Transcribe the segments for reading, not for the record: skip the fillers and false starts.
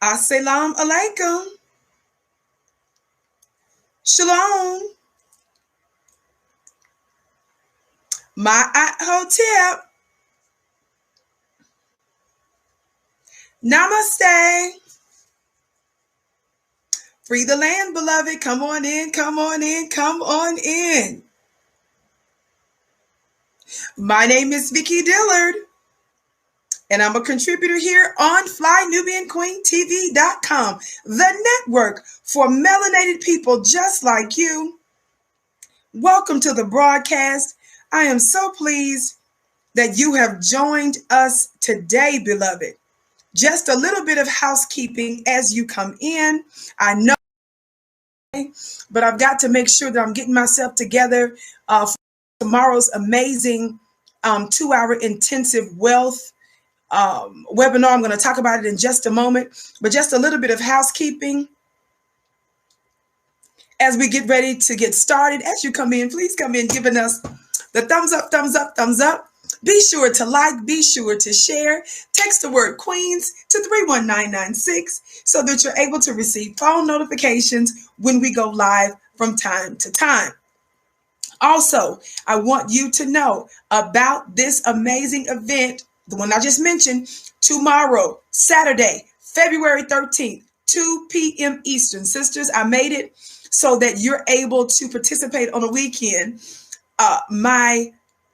Assalamu alaikum. Shalom. My hotep. Namaste. Free the land, beloved. Come on in, come on in, come on in. My name is Vicky Dillard, and I'm a contributor here on FlyNubianQueenTV.com, the network for melanated people just like you. Welcome to the broadcast. I am so pleased that you have joined us today, beloved. Just a little bit of housekeeping as you come in. I know, but I've got to make sure that I'm getting myself together for tomorrow's amazing 2-hour intensive wealth webinar. I'm going to talk about it in just a moment, but just a little bit of housekeeping as we get ready to get started. As you come in, please come in giving us the thumbs up, thumbs up, thumbs up. Be sure to like, be sure to share. Text the word Queens to 31996 so that you're able to receive phone notifications when we go live from time to time. Also, I want you to know about this amazing event, the one I just mentioned, tomorrow, Saturday, February 13th, 2 p.m. Eastern. Sisters, I made it so that you're able to participate on a weekend.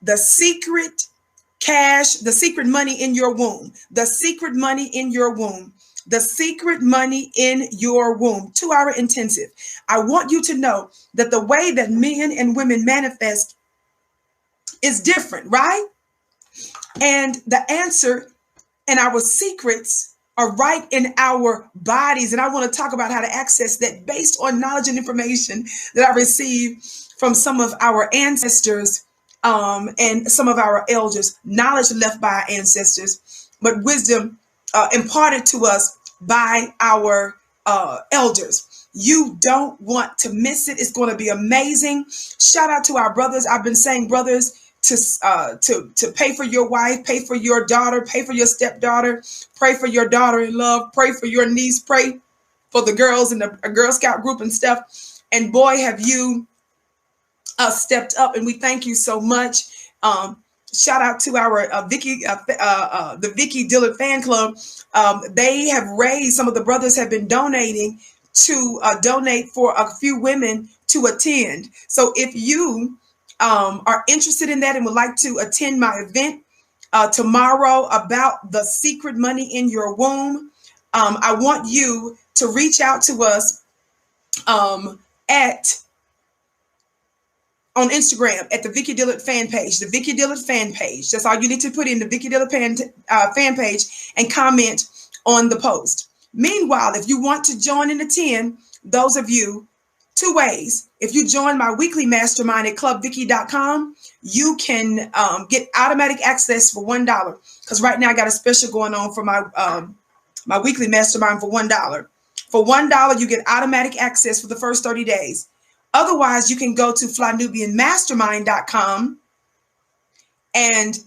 The secret cash, the secret money in your womb, the secret money in your womb, the secret money in your womb, 2-hour intensive. I want you to know that the way that men and women manifest is different, right? And the answer and our secrets are right in our bodies. And I want to talk about how to access that based on knowledge and information that I received from some of our ancestors and some of our elders, knowledge left by our ancestors, but wisdom imparted to us by our elders. You don't want to miss it. It's going to be amazing. Shout out to our brothers. I've been saying brothers to pay for your wife, pay for your daughter, pay for your stepdaughter, pray for your daughter-in-law, pray for your niece, pray for the girls in the Girl Scout group and stuff. And boy, have you stepped up, and we thank you so much. Shout out to our the Vicky Dillard fan club. They have raised, some of the brothers have been donating to donate for a few women to attend. So if you are interested in that and would like to attend my event tomorrow about the secret money in your womb, I want you to reach out to us on Instagram at the Vicky Dillard fan page, the Vicky Dillard fan page. That's all you need to put in, the Vicky Dillard fan page, and comment on the post. Meanwhile, if you want to join and attend, those of you, 2 ways. If you join my weekly mastermind at clubvicky.com, you can get automatic access for $1. Because right now I got a special going on for my weekly mastermind for $1. For $1, you get automatic access for the first 30 days. Otherwise, you can go to flynubianmastermind.com and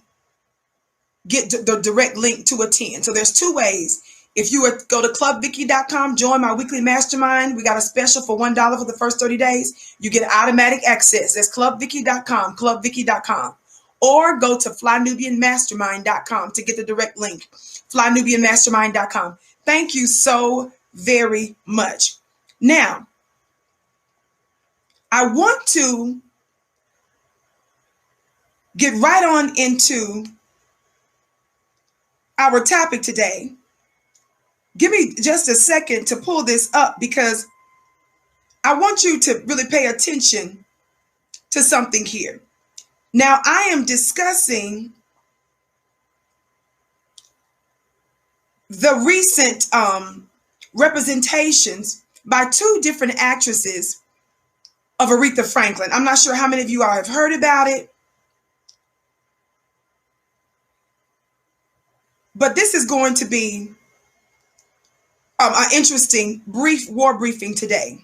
get the direct link to attend. So there's 2 ways. If you go to clubvicky.com, join my weekly mastermind. We got a special for $1 for the first 30 days. You get automatic access. That's clubvicky.com, clubvicky.com. Or go to flynubianmastermind.com to get the direct link, flynubianmastermind.com. Thank you so very much. Now, I want to get right on into our topic today. Give me just a second to pull this up because I want you to really pay attention to something here. Now, I am discussing the recent representations by 2 different actresses of Aretha Franklin. I'm not sure how many of you all have heard about it, but this is going to be an interesting brief war briefing today.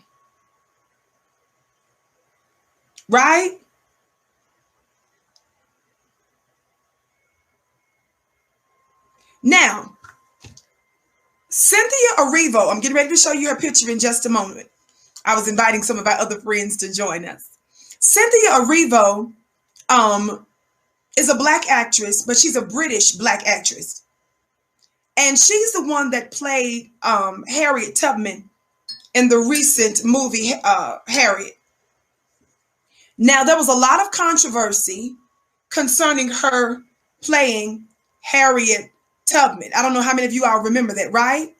Right? Now, Cynthia Erivo, I'm getting ready to show you her picture in just a moment. I was inviting some of our other friends to join us. Cynthia Erivo is a black actress, but she's a British black actress. And she's the one that played Harriet Tubman in the recent movie Harriet. Now, there was a lot of controversy concerning her playing Harriet Tubman. I don't know how many of you all remember that, right?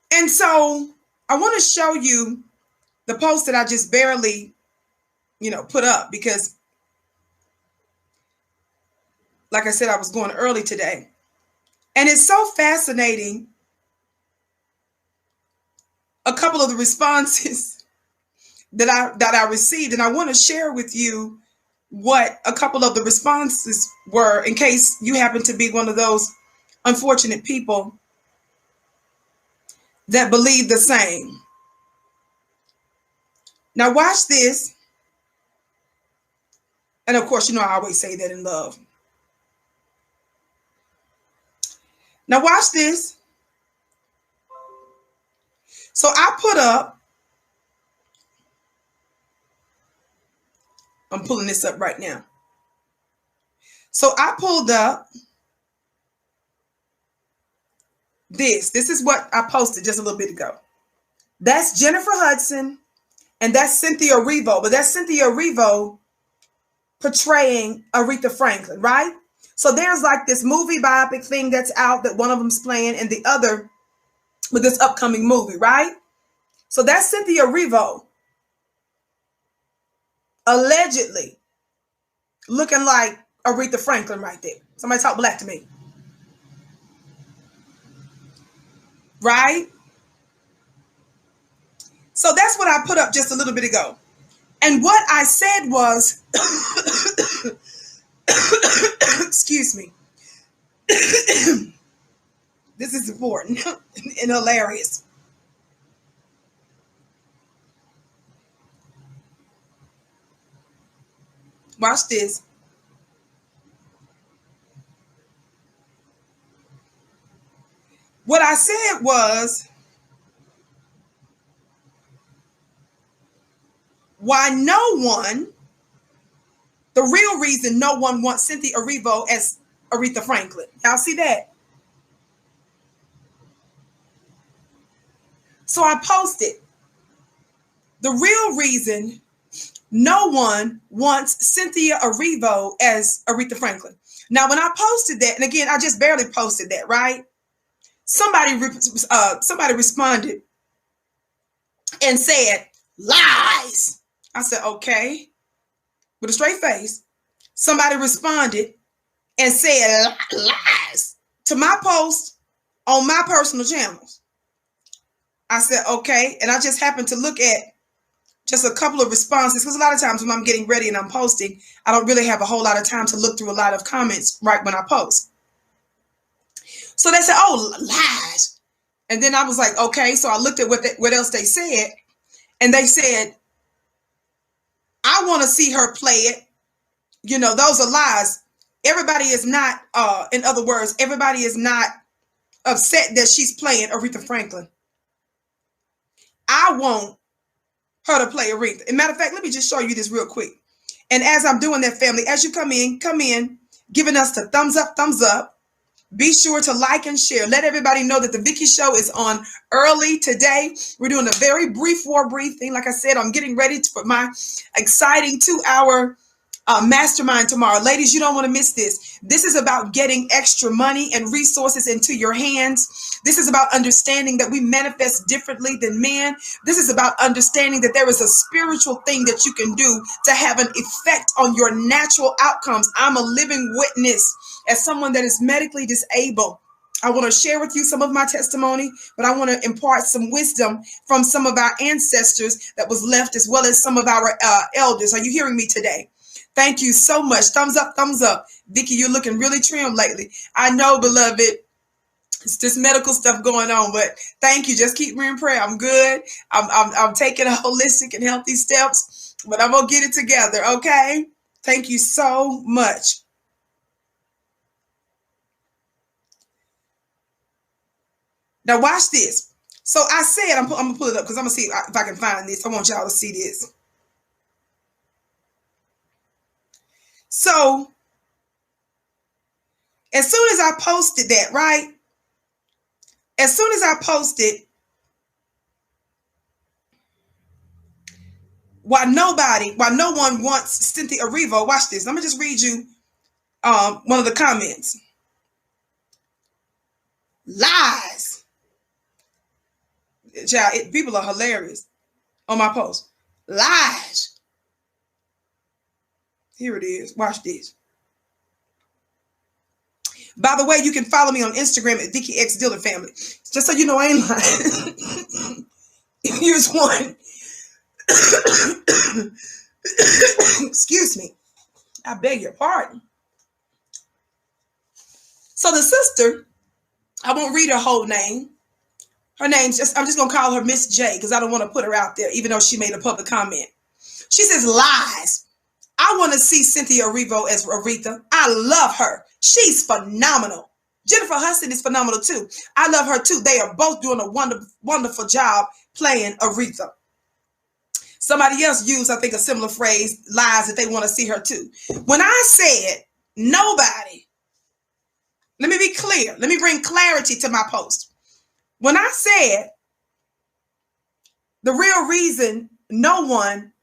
And so I want to show you the post that I just barely, put up because, like I said, I was going early today. And it's so fascinating, a couple of the responses that I received, and I want to share with you what a couple of the responses were in case you happen to be one of those unfortunate people that believe the same. Now watch this. And of course, I always say that in love. Now watch this. So I put up, I'm pulling this up right now. So I pulled up this. This is what I posted just a little bit ago. That's Jennifer Hudson and that's Cynthia Erivo. But that's Cynthia Erivo portraying Aretha Franklin, right? So there's like this movie biopic thing that's out that one of them's playing and the other with this upcoming movie, right? So that's Cynthia Erivo allegedly looking like Aretha Franklin right there. Somebody talk black to me. Right? So that's what I put up just a little bit ago. And what I said was, excuse me, this is important and hilarious. Watch this. What I said was, why the real reason no one wants Cynthia Erivo as Aretha Franklin. Y'all see that? So I posted, the real reason no one wants Cynthia Erivo as Aretha Franklin. Now, when I posted that, and again, I just barely posted that, right? Somebody responded and said, lies. I said, okay, with a straight face. Somebody responded and said lies to my post on my personal channels. I said, okay. And I just happened to look at just a couple of responses because a lot of times when I'm getting ready and I'm posting, I don't really have a whole lot of time to look through a lot of comments right when I post. So they said, oh, lies. And then I was like, okay. So I looked at what else they said. And they said, I want to see her play it. Those are lies. Everybody is not, in other words, everybody is not upset that she's playing Aretha Franklin. I want her to play Aretha. As a matter of fact, let me just show you this real quick. And as I'm doing that, family, as you come in, giving us the thumbs up. Be sure to like and share. Let everybody know that the Vicky Show is on early today. We're doing a very brief war briefing. Like I said, I'm getting ready for my exciting 2-hour mastermind tomorrow. Ladies, you don't want to miss this. This is about getting extra money and resources into your hands. This is about understanding that we manifest differently than men. This is about understanding that there is a spiritual thing that you can do to have an effect on your natural outcomes. I'm a living witness as someone that is medically disabled. I want to share with you some of my testimony, but I want to impart some wisdom from some of our ancestors that was left, as well as some of our elders. Are you hearing me today? Thank you so much. Thumbs up, thumbs up. Vicky, you're looking really trim lately. I know, beloved, it's just medical stuff going on, but thank you. Just keep me in prayer. I'm good. I'm taking a holistic and healthy steps, but I'm going to get it together, okay? Thank you so much. Now watch this. So I said, I'm going to pull it up because I'm going to see if I can find this. I want y'all to see this. So as soon as I posted that, right? As soon as I posted, why no one wants Cynthia Erivo, watch this. Let me just read you one of the comments. Lies. Child, people are hilarious on my post. Lies. Here it is. Watch this. By the way, you can follow me on Instagram at Vicky X Dillon Family. Just so you know, I ain't lying. Here's one. Excuse me. I beg your pardon. So the sister, I won't read her whole name. Her name's I'm just going to call her Miss J because I don't want to put her out there, even though she made a public comment. She says, lies. I want to see Cynthia Erivo as Aretha. I love her. She's phenomenal. Jennifer Hudson is phenomenal too. I love her too. They are both doing a wonderful job playing Aretha. Somebody else used, I think, a similar phrase, lies, that they want to see her too. When I said nobody, let me be clear. Let me bring clarity to my post. When I said the real reason no one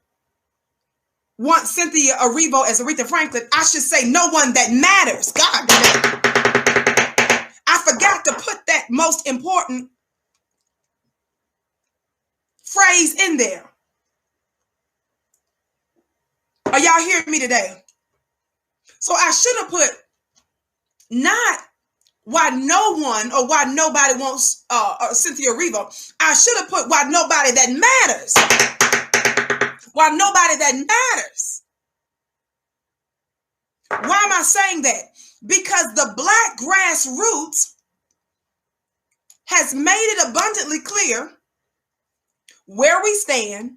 wants Cynthia Erivo as Aretha Franklin, I should say no one that matters. God damn it. I forgot to put that most important phrase in there. Are y'all hearing me today? So I should have put not why no one or why nobody wants Cynthia Erivo. I should have put why nobody that matters. Why nobody that matters. Why am I saying that? Because the Black grassroots has made it abundantly clear where we stand,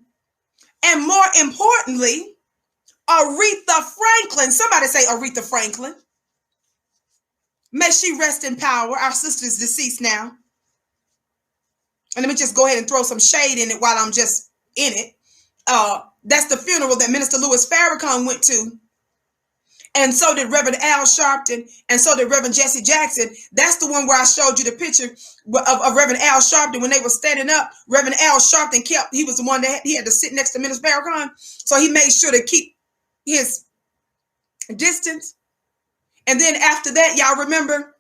and more importantly, Aretha Franklin. Somebody say Aretha Franklin. May she rest in power. Our sister's deceased now. And let me just go ahead and throw some shade in it while I'm just in it. That's the funeral that Minister Louis Farrakhan went to. And so did Reverend Al Sharpton. And so did Reverend Jesse Jackson. That's the one where I showed you the picture of Reverend Al Sharpton when they were standing up. Reverend Al Sharpton he was the one that he had to sit next to Minister Farrakhan. So he made sure to keep his distance. And then after that, y'all remember,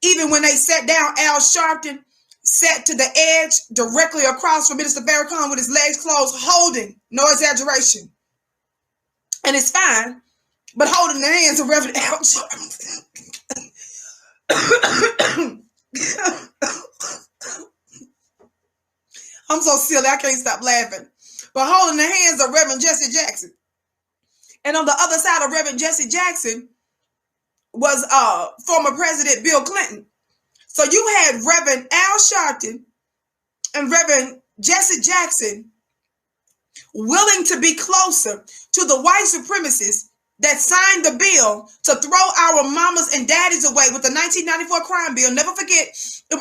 even when they sat down, Al Sharpton sat to the edge directly across from Minister Farrakhan with his legs closed, holding, no exaggeration. And it's fine, but holding the hands of Reverend Al Sharpton. I'm so silly, I can't stop laughing. But holding the hands of Reverend Jesse Jackson. And on the other side of Reverend Jesse Jackson was former President Bill Clinton. So you had Reverend Al Sharpton and Reverend Jesse Jackson willing to be closer to the white supremacists that signed the bill to throw our mamas and daddies away with the 1994 crime bill. Never forget, it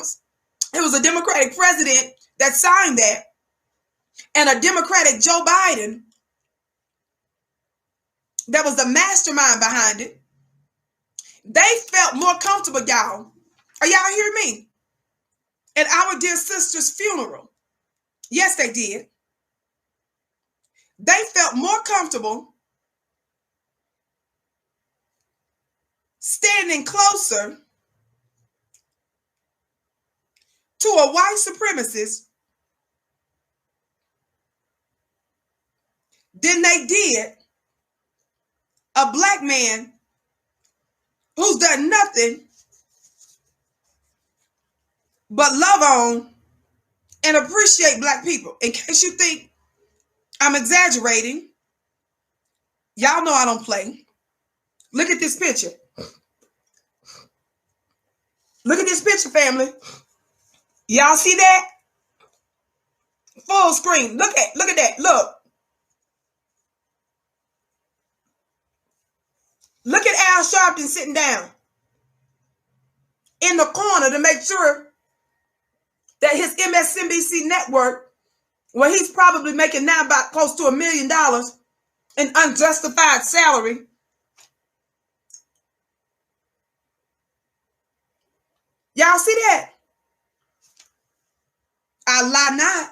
was a Democratic president that signed that, and a Democratic Joe Biden that was the mastermind behind it. They felt more comfortable, y'all. Are y'all hearing me? At our dear sister's funeral. Yes, they did. They felt more comfortable standing closer to a white supremacist than they did a black man who's done nothing but love on and appreciate black people. In case you think I'm exaggerating, y'all know I don't play. Look at this picture. Look at this picture, family. Y'all see that? Full screen. Look at that. Look. Look at Al Sharpton sitting down in the corner to make sure that his MSNBC network, where he's probably making now about close to $1 million in unjustified salary, y'all see that? I lie not.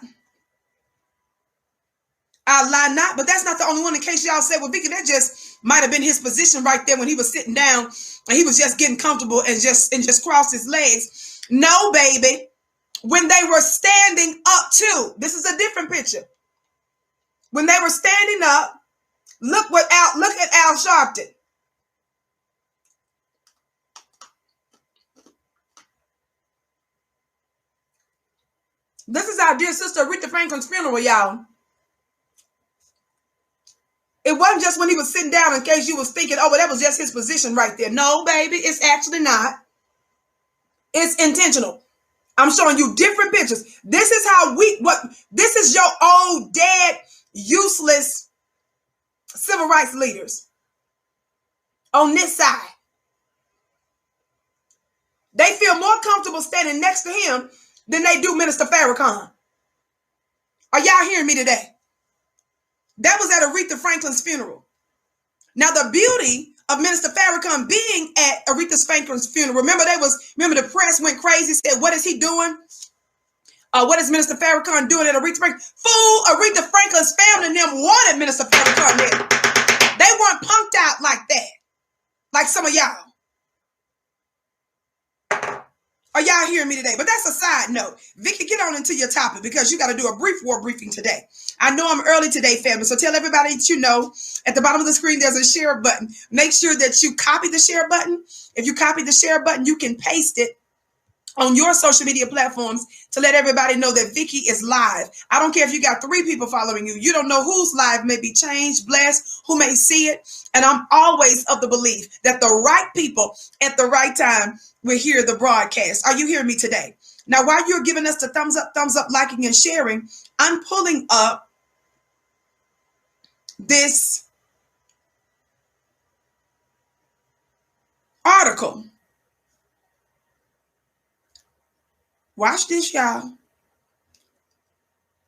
I lie not, but that's not the only one. In case y'all say, well, Vicky, that just might have been his position right there when he was sitting down and he was just getting comfortable and just crossed his legs. No, baby. When they were standing up too, this is a different picture. When they were standing up, look at Al Sharpton. This is our dear sister Aretha Franklin's funeral, y'all. It wasn't just when he was sitting down in case you was thinking, oh, well, that was just his position right there. No, baby, it's actually not. It's intentional. I'm showing you different pictures. This is how this is your old dead, useless civil rights leaders on this side. They feel more comfortable standing next to him than they do Minister Farrakhan. Are y'all hearing me today? That was at Aretha Franklin's funeral. Now, the beauty of Minister Farrakhan being at Aretha Franklin's funeral, remember the press went crazy, said, what is he doing? What is Minister Farrakhan doing at Aretha Franklin? Fool, Aretha Franklin's family and them wanted Minister Farrakhan there. They weren't punked out like that, like some of y'all. Are y'all hearing me today? But that's a side note. Vicky, get on into your topic because you got to do a brief war briefing today. I know I'm early today, family, so tell everybody that you know at the bottom of the screen there's a share button. Make sure that you copy the share button. If you copy the share button, you can paste it on your social media platforms to let everybody know that Vicky is live. I don't care if you got 3 people following you. You don't know whose live may be changed, blessed, who may see it. And I'm always of the belief that the right people at the right time will hear the broadcast. Are you hearing me today? Now, while you're giving us the thumbs up, liking, and sharing, I'm pulling up this article. Watch this, y'all.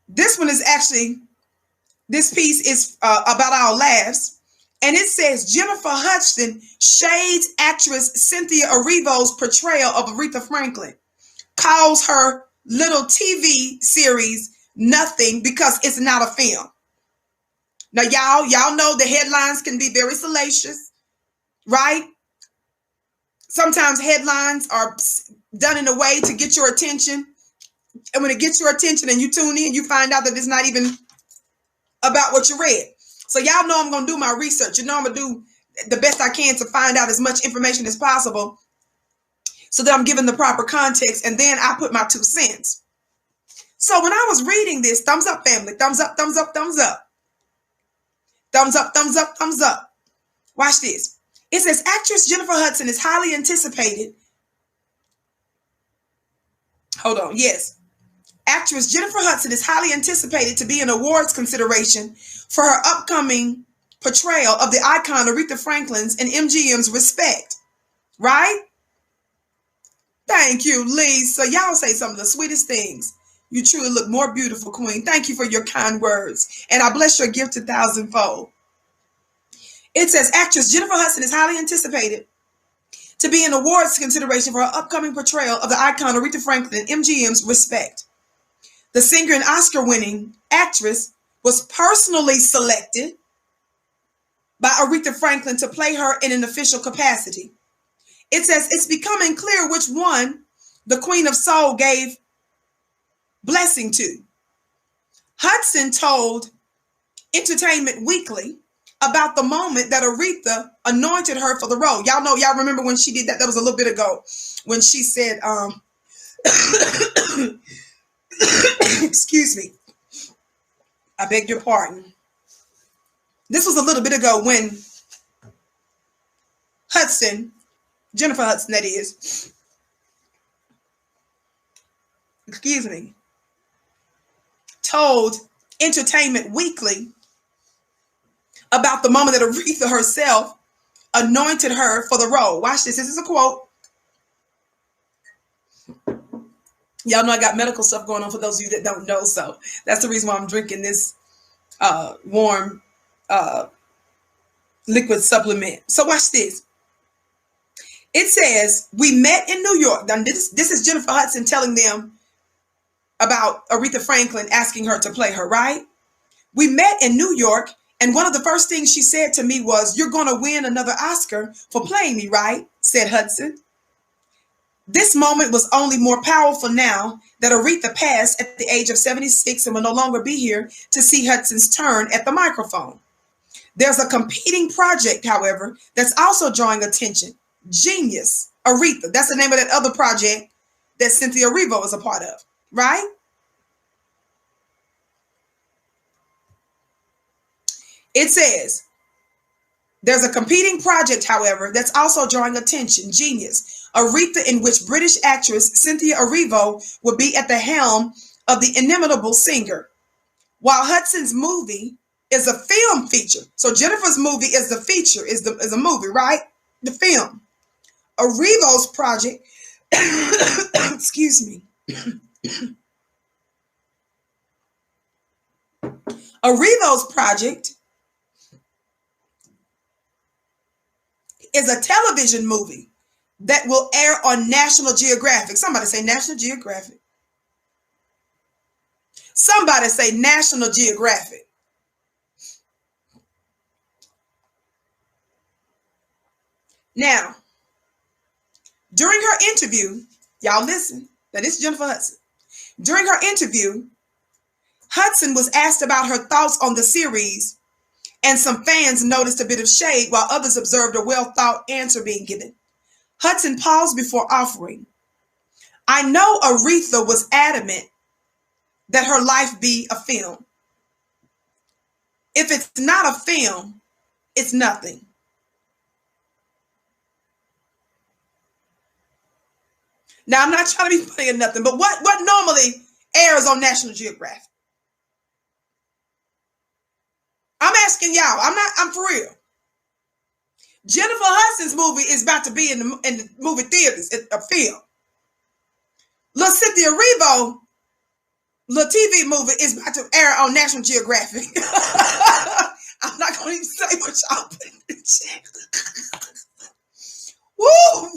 This piece is about our laughs. And it says, Jennifer Hudson shades actress Cynthia Erivo's portrayal of Aretha Franklin. Calls her little TV series nothing because it's not a film. Now, y'all know the headlines can be very salacious, right? Sometimes headlines are done in a way to get your attention. And when it gets your attention and you tune in, you find out that it's not even about what you read. So y'all know I'm going to do my research. You know I'm going to do the best I can to find out as much information as possible so that I'm giving the proper context. And then I put my 2 cents. So when I was reading this, thumbs up, family. Thumbs up, thumbs up, thumbs up. Thumbs up, thumbs up, thumbs up. Watch this. It says, actress Jennifer Hudson is highly anticipated. Hold on. Yes. Actress Jennifer Hudson is highly anticipated to be an awards consideration for her upcoming portrayal of the icon Aretha Franklin's and MGM's Respect. Right? Thank you, Lisa. Y'all say some of the sweetest things. You truly look more beautiful, Queen. Thank you for your kind words. And I bless your gift 1,000-fold. It says, actress Jennifer Hudson is highly anticipated to be an awards consideration for her upcoming portrayal of the icon Aretha Franklin and MGM's Respect. The singer and Oscar-winning actress was personally selected by Aretha Franklin to play her in an official capacity. It says it's becoming clear which one the Queen of Soul gave blessing to. Hudson told Entertainment Weekly about the moment that Aretha anointed her for the role. Y'all remember when she did that? That was a little bit ago when she said, excuse me. I beg your pardon. This was a little bit ago when Jennifer Hudson, that is, excuse me, told Entertainment Weekly about the moment that Aretha herself anointed her for the role. Watch this. This is a quote. Y'all know I got medical stuff going on for those of you that don't know. So that's the reason why I'm drinking this warm liquid supplement. So watch this. It says, we met in New York. Now, this is Jennifer Hudson telling them about Aretha Franklin asking her to play her, right? We met in New York, and one of the first things she said to me was, "You're going to win another Oscar for playing me, right?" said Hudson. This moment was only more powerful now that Aretha passed at the age of 76 and will no longer be here to see Hudson's turn at the microphone. There's a competing project, however, that's also drawing attention. Genius, Aretha. That's the name of that other project that Cynthia Erivo is a part of, right? It says, there's a competing project, however, that's also drawing attention. Genius, Aretha, in which British actress Cynthia Erivo will be at the helm of the inimitable singer. While Hudson's movie is a film feature. So Jennifer's movie is the feature, is a movie, right? The film. Erivo's project, excuse me. Erivo's project is a television movie that will air on National Geographic. Somebody say National Geographic. Somebody say National Geographic. Now, during her interview, y'all listen. Now, this is Jennifer Hudson. During her interview, Hudson was asked about her thoughts on the series, and some fans noticed a bit of shade while others observed a well-thought answer being given. Hudson paused before offering, "I know Aretha was adamant that her life be a film. If it's not a film, it's nothing." Now, I'm not trying to be funny or nothing, but what normally airs on National Geographic? I'm asking y'all. I'm for real. Jennifer Hudson's movie is about to be in the movie theaters, a film. Little Cynthia Erivo, little TV movie is about to air on National Geographic. I'm not going to even say what y'all put in the chat. Woo!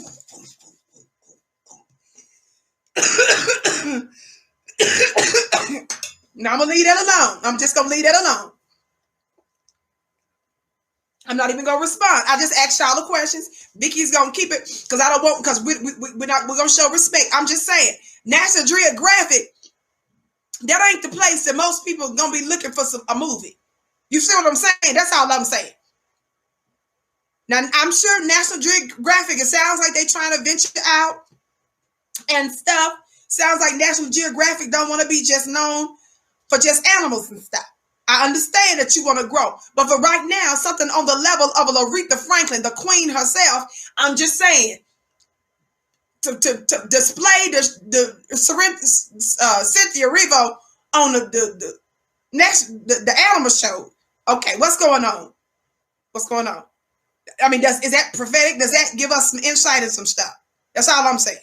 Now I'm going to leave that alone. I'm just going to leave that alone. I'm not even gonna respond. I just asked y'all the questions. Vicky's gonna keep it because I don't want, because we're gonna show respect. I'm just saying, National Geographic, that ain't the place that most people are gonna be looking for a movie. You see what I'm saying? That's all I'm saying. Now I'm sure National Geographic, it sounds like they trying to venture out and stuff. Sounds like National Geographic don't want to be just known for just animals and stuff. I understand that you want to grow, but for right now, something on the level of Aretha Franklin, the queen herself, I'm just saying, to display the Cynthia Erivo on the animal show. Okay, what's going on? What's going on? I mean, is that prophetic? Does that give us some insight and some stuff? That's all I'm saying.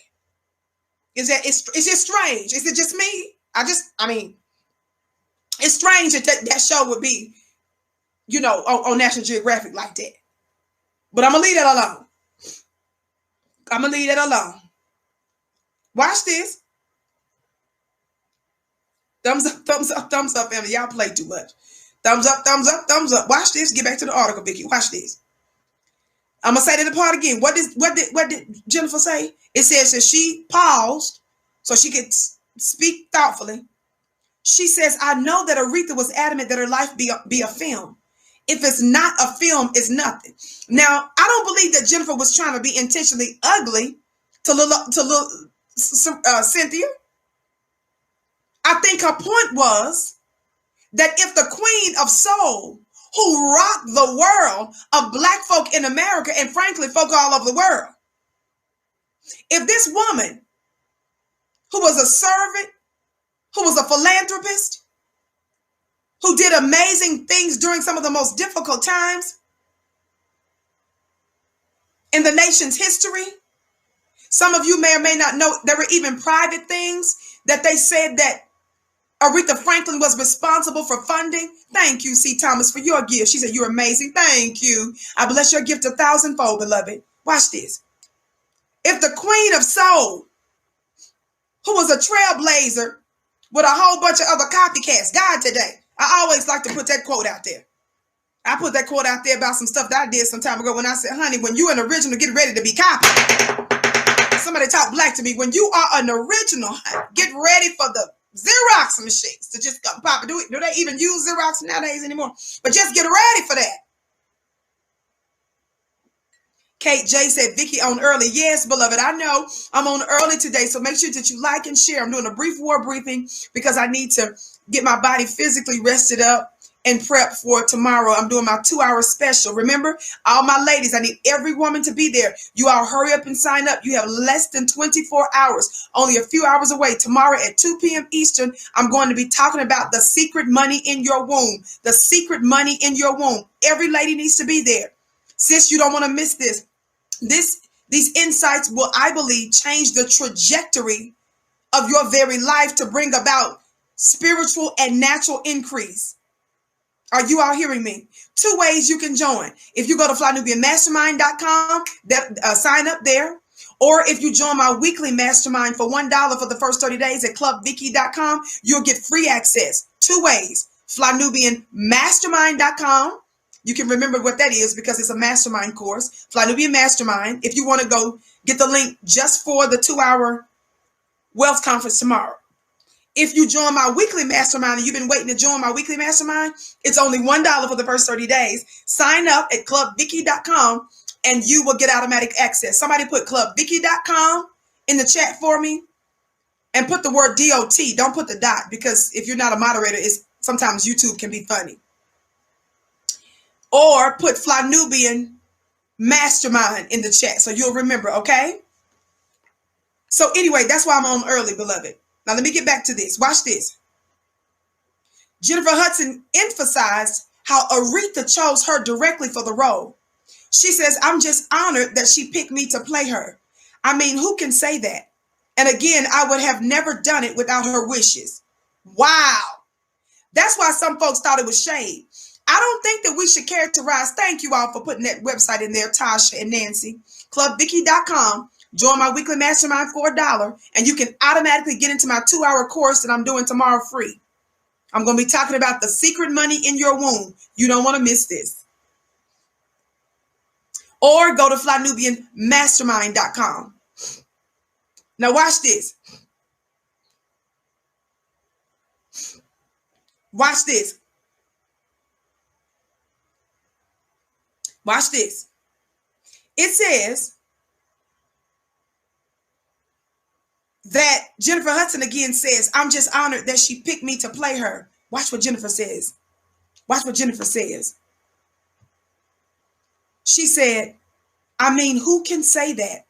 Is it strange? Is it just me? I mean. It's strange that show would be, on National Geographic like that. But I'm going to leave that alone. I'm going to leave that alone. Watch this. Thumbs up, thumbs up, thumbs up, family. Y'all play too much. Thumbs up, thumbs up, thumbs up. Watch this. Get back to the article, Vicky. Watch this. I'm going to say that part again. What did Jennifer say? It says that she paused so she could speak thoughtfully. She says, "I know that Aretha was adamant that her life be a film. If it's not a film, it's nothing." Now, I don't believe that Jennifer was trying to be intentionally ugly to little Cynthia. I think her point was that if the queen of soul, who rocked the world of Black folk in America and frankly folk all over the world, if this woman who was a servant, who was a philanthropist, who did amazing things during some of the most difficult times in the nation's history. Some of you may or may not know there were even private things that they said that Aretha Franklin was responsible for funding. Thank you, C. Thomas, for your gift. She said, you're amazing. Thank you. I bless your gift 1,000-fold, beloved. Watch this. If the Queen of Soul, who was a trailblazer with a whole bunch of other copycats, died today. I always like to put that quote out there. I put that quote out there about some stuff that I did some time ago when I said, honey, when you an original, get ready to be copied. Somebody talk black to me. When you are an original, get ready for the Xerox machines to just come pop it. Do they even use Xerox nowadays anymore? But just get ready for that. Kate J said, Vicky on early. Yes, beloved, I know I'm on early today, so make sure that you like and share. I'm doing a brief war briefing because I need to get my body physically rested up and prep for tomorrow. I'm doing my 2-hour special. Remember, all my ladies, I need every woman to be there. You all hurry up and sign up. You have less than 24 hours, only a few hours away. Tomorrow at 2 p.m. Eastern, I'm going to be talking about the secret money in your womb. The secret money in your womb. Every lady needs to be there. Sis, you don't want to miss this. These insights will, I believe, change the trajectory of your very life to bring about spiritual and natural increase. Are you all hearing me? 2 ways you can join. If you go to flynubianmastermind.com, sign up there. Or if you join my weekly mastermind for $1 for the first 30 days at clubvicky.com, you'll get free access. 2 ways. flynubianmastermind.com. You can remember what that is because it's a mastermind course. Flynubian Mastermind. If you want to go get the link just for the 2-hour wealth conference tomorrow. If you join my weekly mastermind and you've been waiting to join my weekly mastermind, it's only $1 for the first 30 days. Sign up at clubvicky.com and you will get automatic access. Somebody put clubvicky.com in the chat for me and put the word DOT. Don't put the dot because if you're not a moderator, sometimes YouTube can be funny. Or put Flynubian Mastermind in the chat so you'll remember, okay? So anyway, that's why I'm on early, beloved. Now let me get back to this. Watch this. Jennifer Hudson emphasized how Aretha chose her directly for the role. She says, I'm just honored that she picked me to play her. I mean, who can say that? And again, I would have never done it without her wishes. Wow. That's why some folks thought it was shade. I don't think that we should characterize. Thank you all for putting that website in there, Tasha and Nancy. Clubvicky.com. Join my weekly mastermind for $1, and you can automatically get into my 2-hour course that I'm doing tomorrow free. I'm going to be talking about the secret money in your womb. You don't want to miss this. Or go to flynubianmastermind.com. Now watch this. Watch this. Watch this. It says that Jennifer Hudson again says, I'm just honored that she picked me to play her. Watch what Jennifer says. Watch what Jennifer says. She said, I mean, who can say that?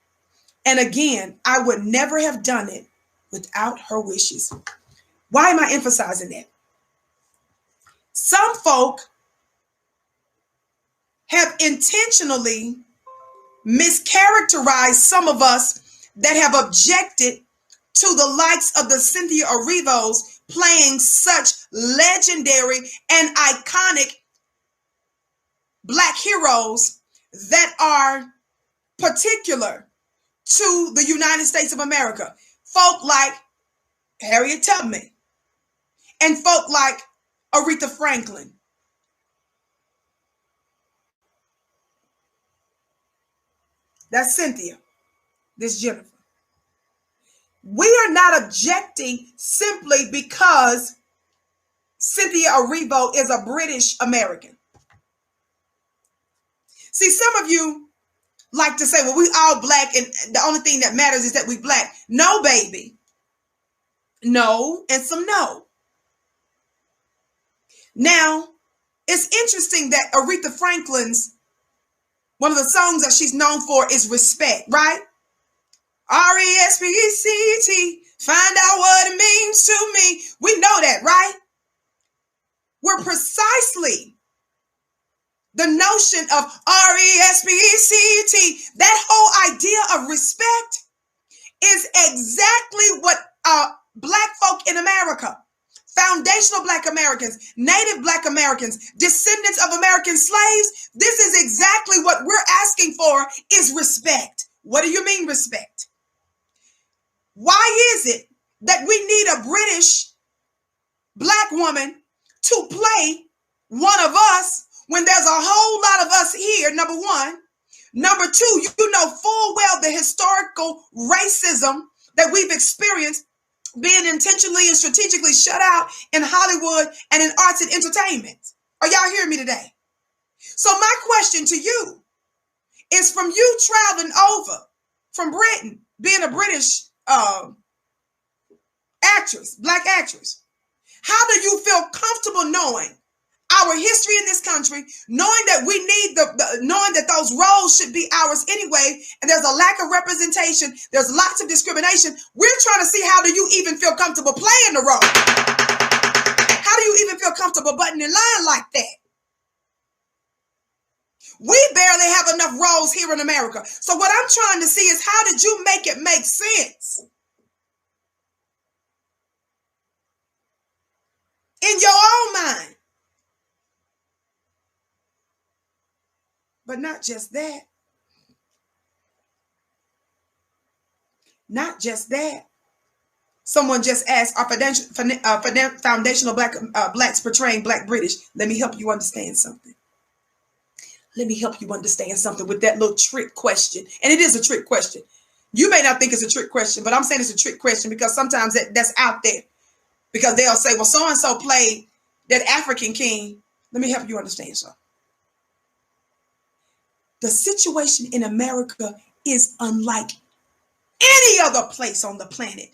And again, I would never have done it without her wishes. Why am I emphasizing that? Some folk have intentionally mischaracterized some of us that have objected to the likes of the Cynthia Erivos playing such legendary and iconic Black heroes that are particular to the United States of America. Folk like Harriet Tubman and folk like Aretha Franklin. That's Cynthia. This Jennifer. We are not objecting simply because Cynthia Erivo is a British American. See, some of you like to say, well, we all Black and the only thing that matters is that we Black. No, baby. No, and some no. Now, it's interesting that Aretha Franklin's, one of the songs that she's known for is Respect, right? R-E-S-P-E-C-T, find out what it means to me. We know that, right? We're precisely the notion of R-E-S-P-E-C-T, that whole idea of respect is exactly what Black folk in America, foundational Black Americans, Native Black Americans, descendants of American slaves, this is exactly what we're asking for is respect. What do you mean respect? Why is it that we need a British Black woman to play one of us when there's a whole lot of us here, number one? Number two, you know full well the historical racism that we've experienced being intentionally and strategically shut out in Hollywood and in arts and entertainment. Are y'all hearing me today? So my question to you is, from you traveling over from Britain, being a British actress, Black actress, how do you feel comfortable knowing our history in this country, knowing that we need knowing that those roles should be ours anyway, and there's a lack of representation, there's lots of discrimination? We're trying to see, how do you even feel comfortable playing the role? How do you even feel comfortable butting in line like that? We barely have enough roles here in America. So what I'm trying to see is, how did you make it make sense in your own mind? But not just that. Not just that. Someone just asked, are foundational Blacks portraying Black British? Let me help you understand something. Let me help you understand something with that little trick question. And it is a trick question. You may not think it's a trick question, but I'm saying it's a trick question because sometimes that's out there. Because they'll say, well, so-and-so played that African king. Let me help you understand something. The situation in America is unlike any other place on the planet.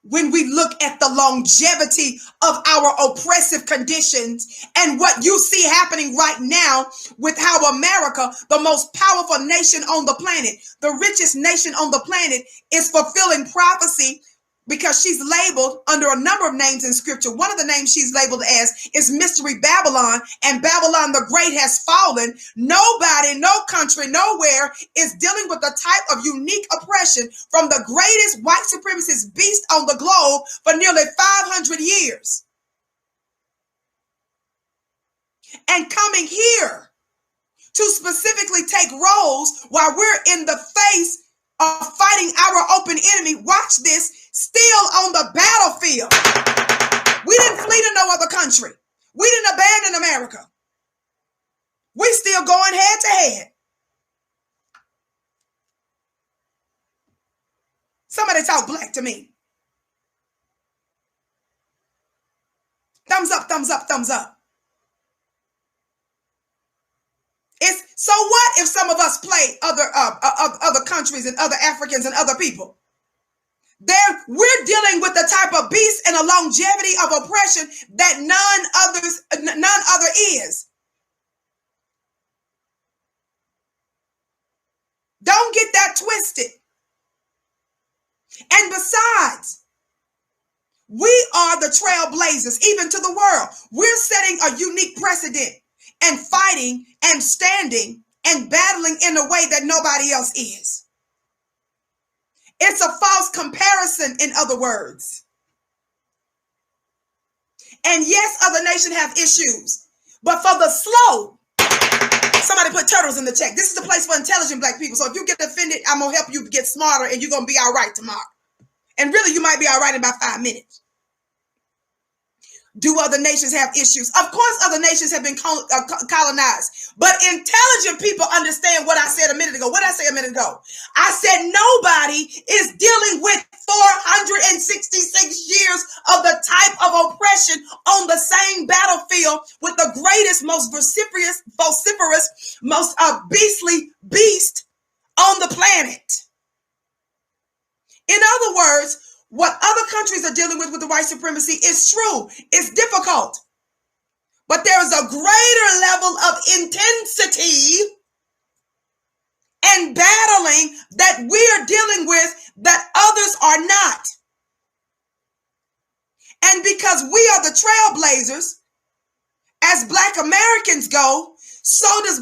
When we look at the longevity of our oppressive conditions and what you see happening right now with how America, the most powerful nation on the planet, the richest nation on the planet, is fulfilling prophecy, because she's labeled under a number of names in scripture. One of the names she's labeled as is Mystery Babylon, and Babylon the Great has fallen. Nobody, no country, nowhere is dealing with the type of unique oppression from the greatest white supremacist beast on the globe for nearly 500 years. And coming here to specifically take roles while we're in the face of fighting our open enemy, watch this, still on the battlefield. We didn't flee to no other country. We didn't abandon America. We still going head to head. Somebody talk black to me. Thumbs up, thumbs up, thumbs up. It's so what if some of us play other countries and other Africans and other people? We're dealing with the type of beast and a longevity of oppression that none other is. Don't get that twisted. And besides, we are the trailblazers, even to the world. We're setting a unique precedent and fighting and standing and battling in a way that nobody else is. It's a false comparison, in other words. And yes, other nations have issues, but for the slow, somebody put turtles in the chat. This is the place for intelligent black people. So if you get offended, I'm going to help you get smarter and you're going to be all right tomorrow. And really, you might be all right in about 5 minutes. Do other nations have issues? Of course, other nations have been colonized, but intelligent people understand what I said a minute ago. What did I say a minute ago? I said nobody is dealing with 466 years of the type of oppression on the same battlefield with the greatest, most vociferous, most beastly beast on the planet. In other words, what other countries are dealing with the white supremacy is true. It's difficult. But there is a greater level of intensity and battling that we are dealing with that others are not. And because we are the trailblazers, as Black Americans go, so does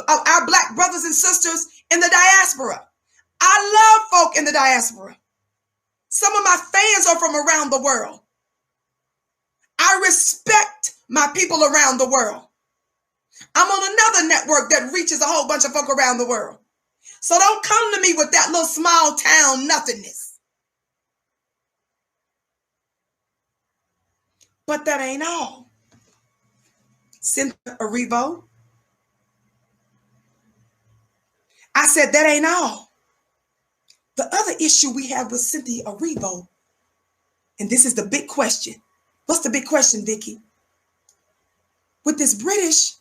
our Black brothers and sisters in the diaspora. I love folk in the diaspora. Some of my fans are from around the world. I respect my people around the world. I'm on another network that reaches a whole bunch of folk around the world. So don't come to me with that little small town nothingness. But that ain't all. Cynthia Erivo. I said that ain't all. The other issue we have with Cynthia Erivo, and this is the big question. What's the big question, Vicky? With this British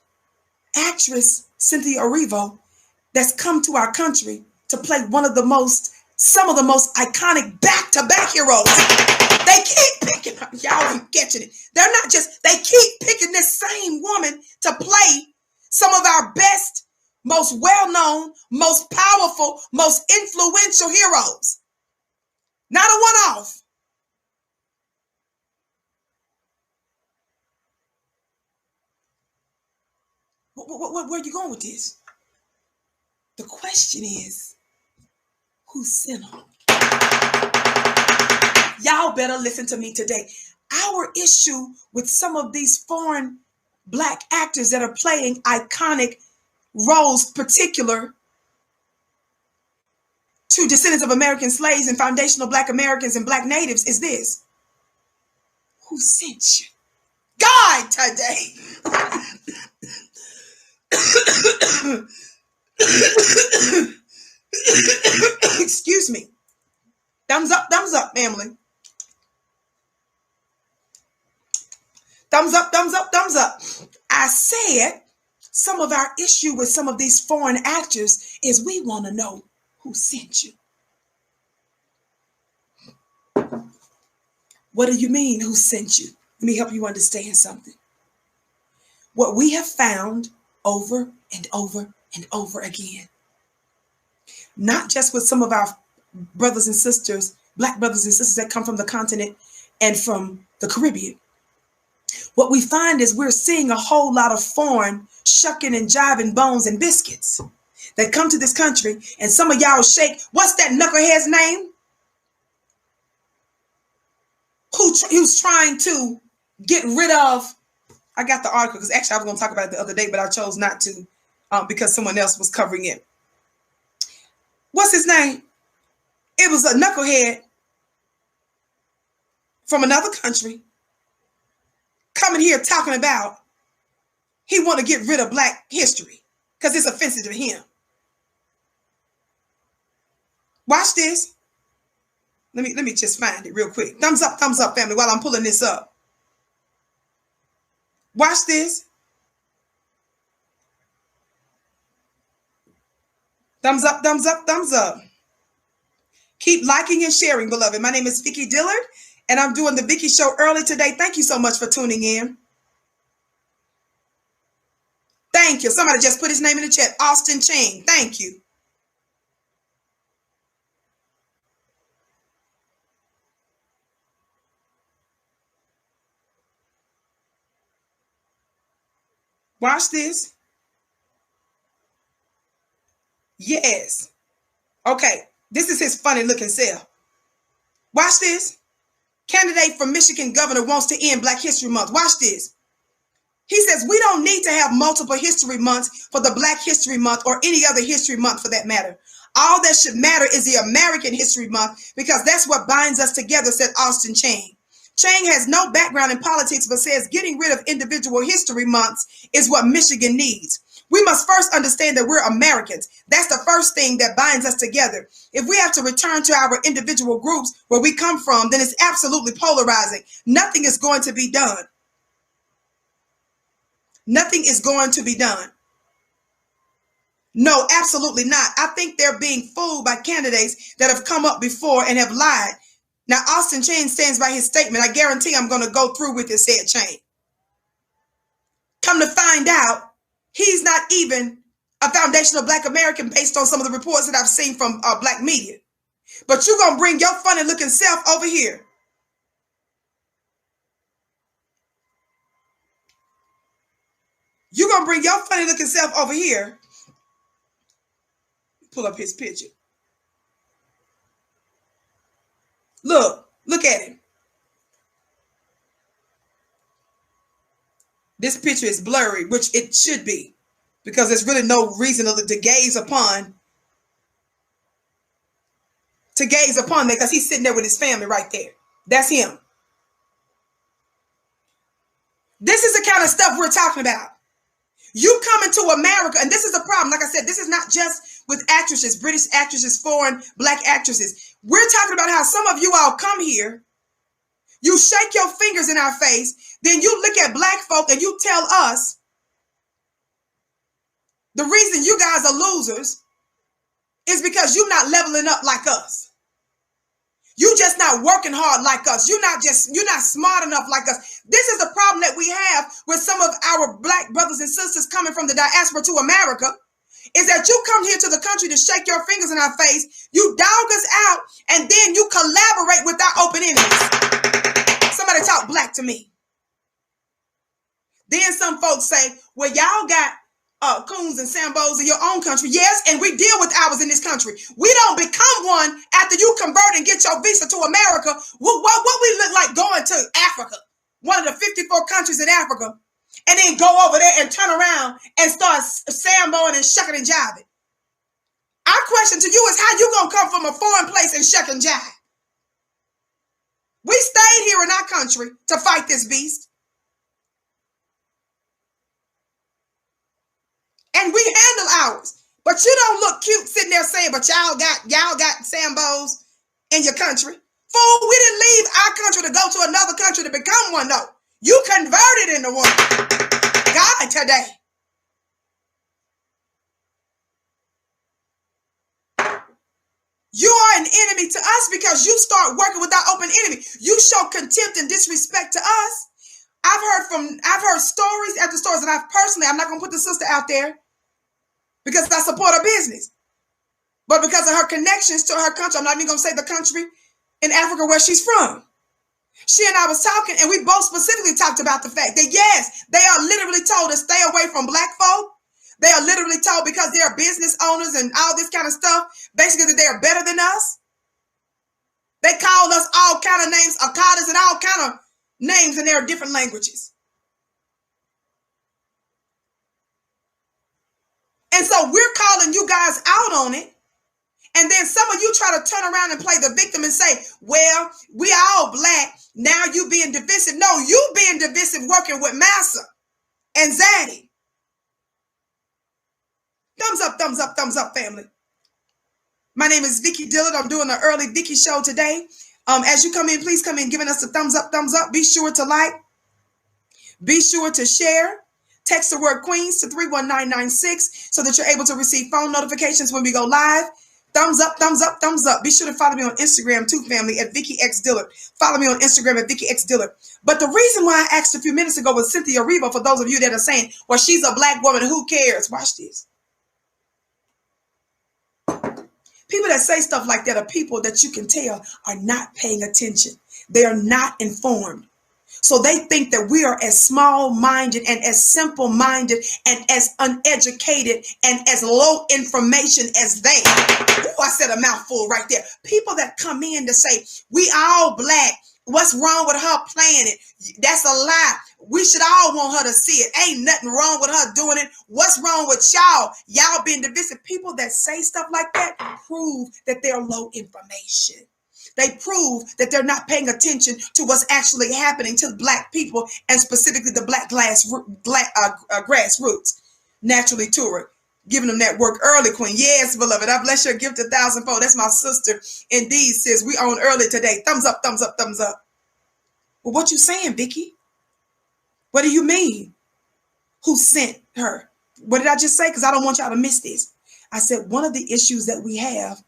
actress, Cynthia Erivo, that's come to our country to play some of the most iconic back-to-back heroes. They keep picking her. Y'all ain't catching it. They're not just, they keep picking this same woman to play some of our best, most well-known, most powerful, most influential heroes. Not a one-off. Where are you going with this? The question is, who sent them? Y'all better listen to me today. Our issue with some of these foreign Black actors that are playing iconic roles, particular to descendants of American slaves and foundational Black Americans and Black natives, is this. Who sent you? God today. Excuse me. Thumbs up, family. Thumbs up, thumbs up, thumbs up. I said some of our issue with some of these foreign actors is we want to know who sent you. What do you mean, who sent you? Let me help you understand something. What we have found over and over and over again, not just with some of our brothers and sisters, Black brothers and sisters that come from the continent and from the Caribbean. What we find is we're seeing a whole lot of foreign shucking and jiving bones and biscuits that come to this country, and some of y'all shake. What's that knucklehead's name? Who's trying to get rid of, I got the article because actually I was going to talk about it the other day, but I chose not to because someone else was covering it. What's his name? It was a knucklehead from another country coming here talking about he want to get rid of Black history because it's offensive to him. Watch this. Let me just find it real quick. Thumbs up, family, while I'm pulling this up. Watch this. Thumbs up, thumbs up, thumbs up. Keep liking and sharing, beloved. My name is Vicky Dillard, and I'm doing the Vicky Show early today. Thank you so much for tuning in. Thank you. Somebody just put his name in the chat. Austin Chang. Thank you. Watch this. Yes. Okay. This is his funny looking self. Watch this. Candidate for Michigan governor wants to end Black History Month. Watch this. He says we don't need to have multiple history months for the Black History Month or any other history month for that matter. All that should matter is the American History Month because that's what binds us together, said Austin Chang. Chang has no background in politics, but says getting rid of individual history months is what Michigan needs. We must first understand that we're Americans. That's the first thing that binds us together. If we have to return to our individual groups where we come from, then it's absolutely polarizing. Nothing is going to be done. Nothing is going to be done. No, absolutely not. I think they're being fooled by candidates that have come up before and have lied. Now, Austin Chang stands by his statement. I guarantee I'm going to go through with this, said Chang. Come to find out, he's not even a foundational Black American based on some of the reports that I've seen from Black media. But you're going to bring your funny looking self over here. You're going to bring your funny looking self over here. Pull up his picture. Look at him. This picture is blurry, which it should be, because there's really no reason to gaze upon that, because he's sitting there with his family right there. That's him. This is the kind of stuff we're talking about. You come into America, and this is the problem. Like I said, this is not just with actresses, British actresses, foreign black actresses. We're talking about how some of you all come here, you shake your fingers in our face, then you look at black folk and you tell us the reason you guys are losers is because you're not leveling up like us. You just not working hard like us. You're not smart enough like us. This is the problem that we have with some of our black brothers and sisters coming from the diaspora to America, is that you come here to the country to shake your fingers in our face, you dog us out, and then you collaborate with our open enemies. Somebody talk black to me. Then some folks say, well, y'all got coons and sambos in your own country. Yes, and we deal with ours in this country. We don't become one after you convert and get your visa to America. What we look like going to Africa, one of the 54 countries in Africa, and then go over there and turn around and start samboing and shucking and jiving. Our question to you is, how you gonna come from a foreign place and shuck and jive? We stayed here in our country to fight this beast. And we handle ours. But you don't look cute sitting there saying, but y'all got sambos in your country. Fool, we didn't leave our country to go to another country to become one, though. You converted into one. God today. You are an enemy to us because you start working with our open enemy. You show contempt and disrespect to us. I've heard stories after stories, and I'm not going to put the sister out there because I support her business. But because of her connections to her country, I'm not even going to say the country in Africa where she's from. She and I was talking, and we both specifically talked about the fact that, yes, they are literally told to stay away from black folk. They are literally told, because they're business owners and all this kind of stuff, basically that they are better than us. They call us all kind of names, Akadas and all kind of names in their different languages. And so we're calling you guys out on it. And then some of you try to turn around and play the victim and say, well, we all black. Now you being divisive. No, you being divisive working with Massa and Zaddy. Thumbs up, family. My name is Vicki Dillard. I'm doing the early Vicki show today. As you come in, please come in giving us a thumbs up. Be sure to like. Be sure to share. Text the word Queens to 31996 so that you're able to receive phone notifications when we go live. Thumbs up. Be sure to follow me on Instagram too, family, at Vicki X Dillard. Follow me on Instagram at Vicki X Dillard. But the reason why I asked a few minutes ago was Cynthia Erivo, for those of you that are saying, well, she's a black woman, who cares? Watch this. People that say stuff like that are people that you can tell are not paying attention. They are not informed. So they think that we are as small-minded and as simple-minded and as uneducated and as low information as they. Ooh, I said a mouthful right there. People that come in to say, we all black. What's wrong with her playing it? That's a lie. We should all want her to see it. Ain't nothing wrong with her doing it. What's wrong with y'all? Y'all being divisive. People that say stuff like that prove that they're low information. They prove that they're not paying attention to what's actually happening to black people, and specifically the black grassroots. Naturally touring, giving them that work early, Queen. Yes, beloved. I bless your gift 1,000-fold. That's my sister. Indeed, sis. We on early today. Thumbs up. Well, what you saying, Vicki? What do you mean? Who sent her? What did I just say? Because I don't want y'all to miss this. I said one of the issues that we have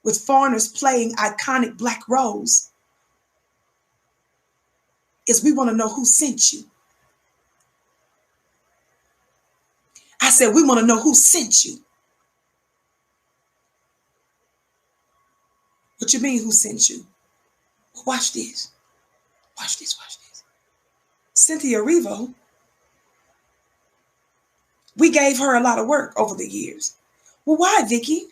with foreigners playing iconic black roles is we want to know who sent you. I said, we want to know who sent you. What you mean, who sent you? Watch this. Watch this. Cynthia Erivo, we gave her a lot of work over the years. Well, why, Vicki?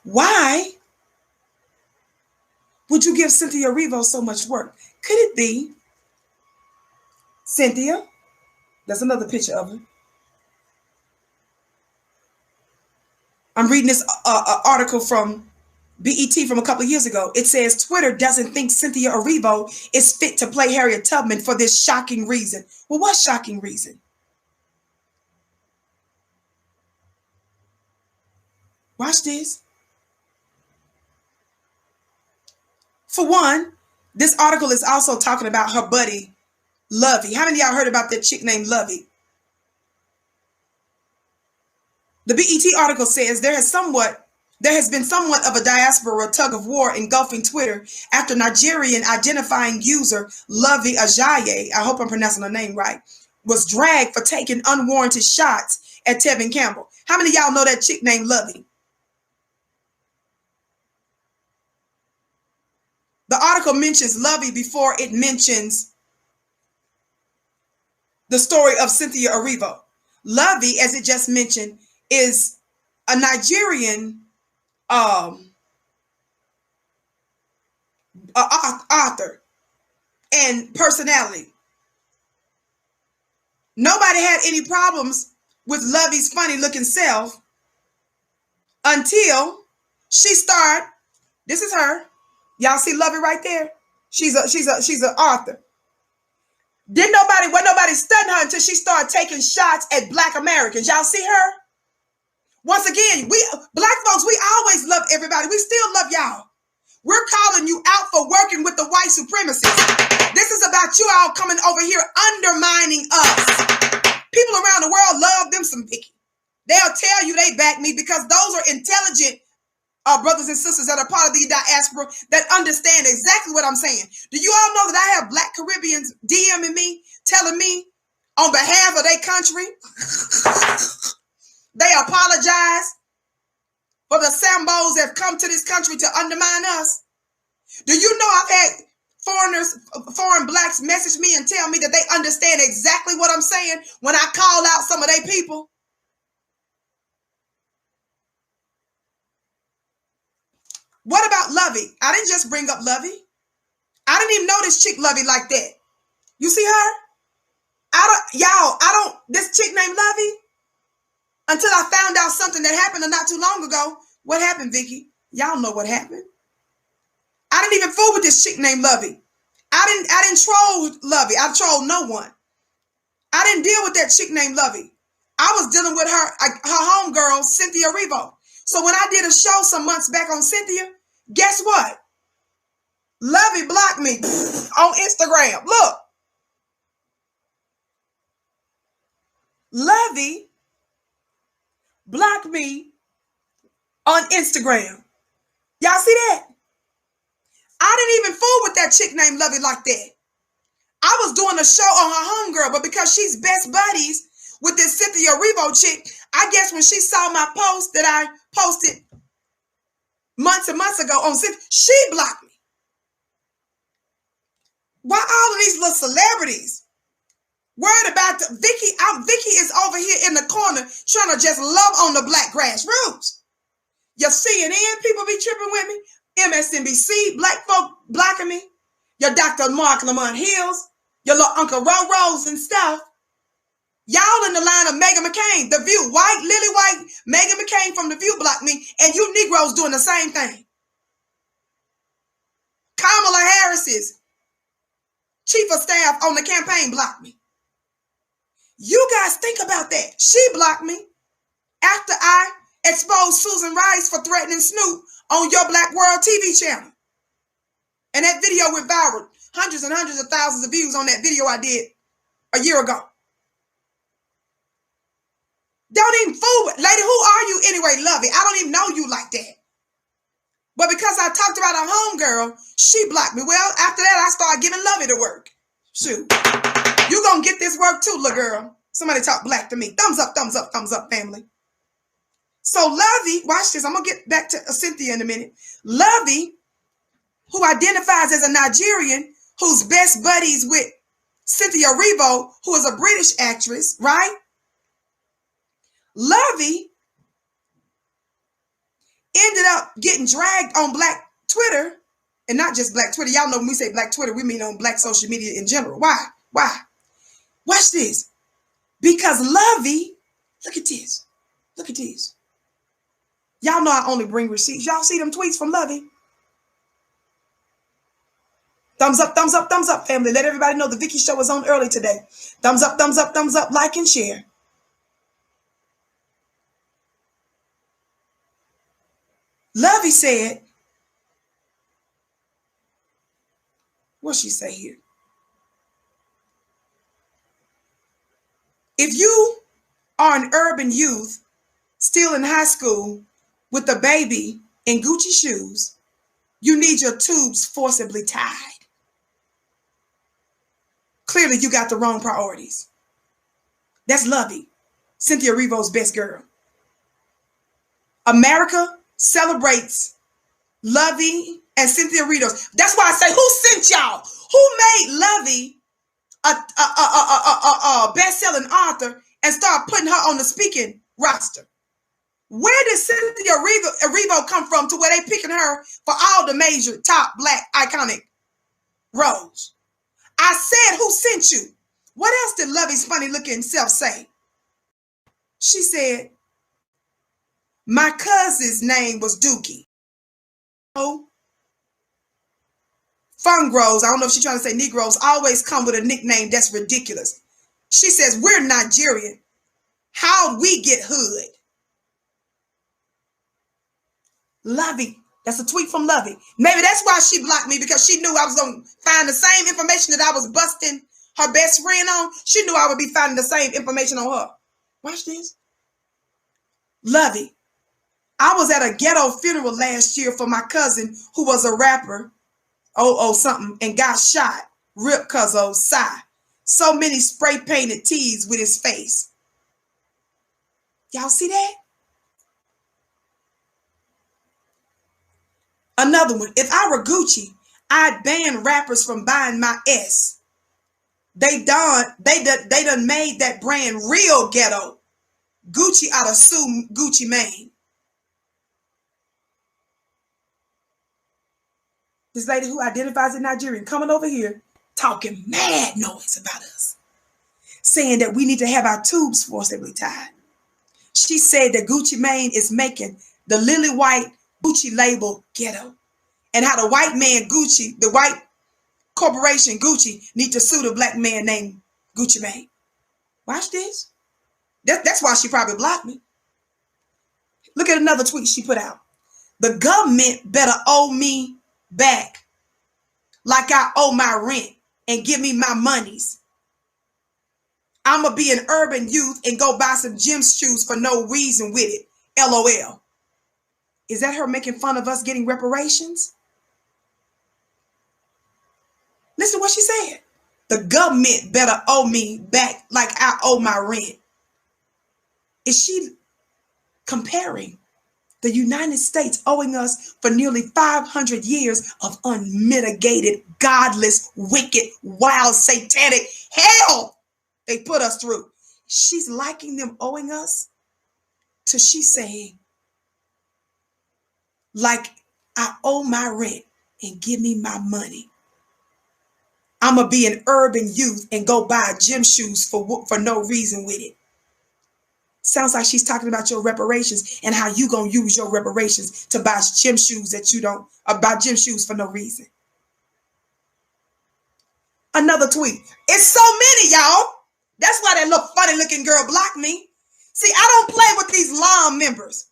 Why would you give Cynthia Erivo so much work? Could it be Cynthia? That's another picture of her. I'm reading this article from BET from a couple of years ago. It says Twitter doesn't think Cynthia Erivo is fit to play Harriet Tubman for this shocking reason. Well, what shocking reason? Watch this. For one, this article is also talking about her buddy, Lovey. How many of y'all heard about that chick named Lovey? The BET article says there has been somewhat of a diaspora tug of war engulfing Twitter after Nigerian identifying user Lovey Ajayi, I hope I'm pronouncing her name right, was dragged for taking unwarranted shots at Tevin Campbell. How many of y'all know that chick named Lovey? The article mentions Lovey before it mentions the story of Cynthia Erivo. Lovey, as it just mentioned, is a Nigerian author and personality. Nobody had any problems with Lovey's funny looking self until she started. This is her. Y'all see Lovey right there? She's an author. Wasn't nobody studying her until she started taking shots at Black Americans. Y'all see her? Once again, we Black folks, we always love everybody. We still love y'all. We're calling you out for working with the white supremacists. This is about you all coming over here undermining us. People around the world love them some Vicky. They'll tell you they back me because those are intelligent brothers and sisters that are part of the diaspora that understand exactly what I'm saying. Do you all know that I have Black Caribbeans DMing me, telling me on behalf of their country, they apologize for the Sambos that have come to this country to undermine us? Do you know I've had foreign Blacks message me and tell me that they understand exactly what I'm saying when I call out some of their people? What about Lovey? I didn't just bring up Lovey. I didn't even know this chick Lovey like that. You see her? This chick named Lovey, until I found out something that happened not too long ago. What happened, Vicky? Y'all know what happened. I didn't even fool with this chick named Lovey. I didn't troll Lovey. I trolled no one. I didn't deal with that chick named Lovey. I was dealing with her homegirl, Cynthia Erivo. So when I did a show some months back on Cynthia, guess what? Lovey blocked me on Instagram. Look. Lovey blocked me on Instagram. Y'all see that? I didn't even fool with that chick named Lovey like that. I was doing a show on her homegirl, but because she's best buddies with this Cynthia Erivo chick, I guess when she saw my post that I posted months and months ago on Cynthia, she blocked me. Why all of these little celebrities worried about Vicky? Vicky is over here in the corner trying to just love on the Black grassroots. Your CNN people be tripping with me. MSNBC, Black folk blocking me. Your Dr. Mark Lamont Hills, your little Uncle Rose and stuff. Y'all in the line of Meghan McCain, The View, Lily White, Meghan McCain from The View blocked me, and you Negroes doing the same thing. Kamala Harris's chief of staff on the campaign blocked me. You guys think about that. She blocked me after I exposed Susan Rice for threatening Snoop on Your Black World TV channel. And that video went viral. Hundreds and hundreds of thousands of views on that video I did a year ago. Don't even fool with. Lady, who are you anyway, Lovey? I don't even know you like that. But because I talked about her homegirl, she blocked me. Well, after that, I started giving Lovey the work. Shoot. You gonna get this work too, little girl. Somebody talk Black to me. Thumbs up, thumbs up, thumbs up, family. So Lovey, watch this. I'm going to get back to Cynthia in a minute. Lovey, who identifies as a Nigerian, who's best buddies with Cynthia Erivo, who is a British actress, right? Lovey ended up getting dragged on Black Twitter, and not just Black Twitter. Y'all know when we say Black Twitter, we mean on Black social media in general. Why? Why? Watch this. Because Lovey, look at this. Look at this. Y'all know I only bring receipts. Y'all see them tweets from Lovey? Thumbs up, thumbs up, thumbs up, family. Let everybody know the Vicky Show is on early today. Thumbs up, thumbs up, thumbs up, like and share. Lovey said, what'd she say here? If you are an urban youth still in high school with a baby in Gucci shoes, you need your tubes forcibly tied. Clearly, you got the wrong priorities. That's Lovey, Cynthia Erivo's best girl. America celebrates Lovey and Cynthia Erivo. That's why I say, who sent y'all? Who made Lovey a best-selling author and start putting her on the speaking roster? Where did Cynthia Erivo come from to where they picking her for all the major top Black iconic roles? I said, who sent you? What else did Lovey's funny-looking self say? She said, my cousin's name was Dookie. Oh, Fungros, I don't know if she's trying to say Negroes, always come with a nickname that's ridiculous. She says, we're Nigerian. How'd we get hood? Lovey. That's a tweet from Lovey. Maybe that's why she blocked me, because she knew I was going to find the same information that I was busting her best friend on. She knew I would be finding the same information on her. Watch this. Lovey. I was at a ghetto funeral last year for my cousin who was a rapper, something, and got shot. Rip cuzzo, sigh. So many spray painted tees with his face. Y'all see that? Another one. If I were Gucci, I'd ban rappers from buying my S. They done made that brand real ghetto. Gucci ought to sue Gucci Mane. This lady who identifies as Nigerian coming over here talking mad noise about us, saying that we need to have our tubes forcibly tied. She said that Gucci Mane is making the lily white Gucci label ghetto, and how the white man Gucci, the white corporation Gucci, need to sue the Black man named Gucci Mane. Watch this. That's why she probably blocked me. Look at another tweet she put out. The government better owe me back like I owe my rent and give me my monies. I'm going to be an urban youth and go buy some gym shoes for no reason with it. LOL. Is that her making fun of us getting reparations? Listen to what she said. The government better owe me back like I owe my rent. Is she comparing the United States owing us for nearly 500 years of unmitigated, godless, wicked, wild, satanic hell they put us through? She's liking them owing us to she's saying, like I owe my rent and give me my money. I'm going to be an urban youth and go buy gym shoes for no reason with it. Sounds like she's talking about your reparations and how you going to use your reparations to buy gym shoes that you don't, or buy gym shoes for no reason. Another tweet. It's so many, y'all. That's why that little funny looking girl blocked me. See, I don't play with these LOM members.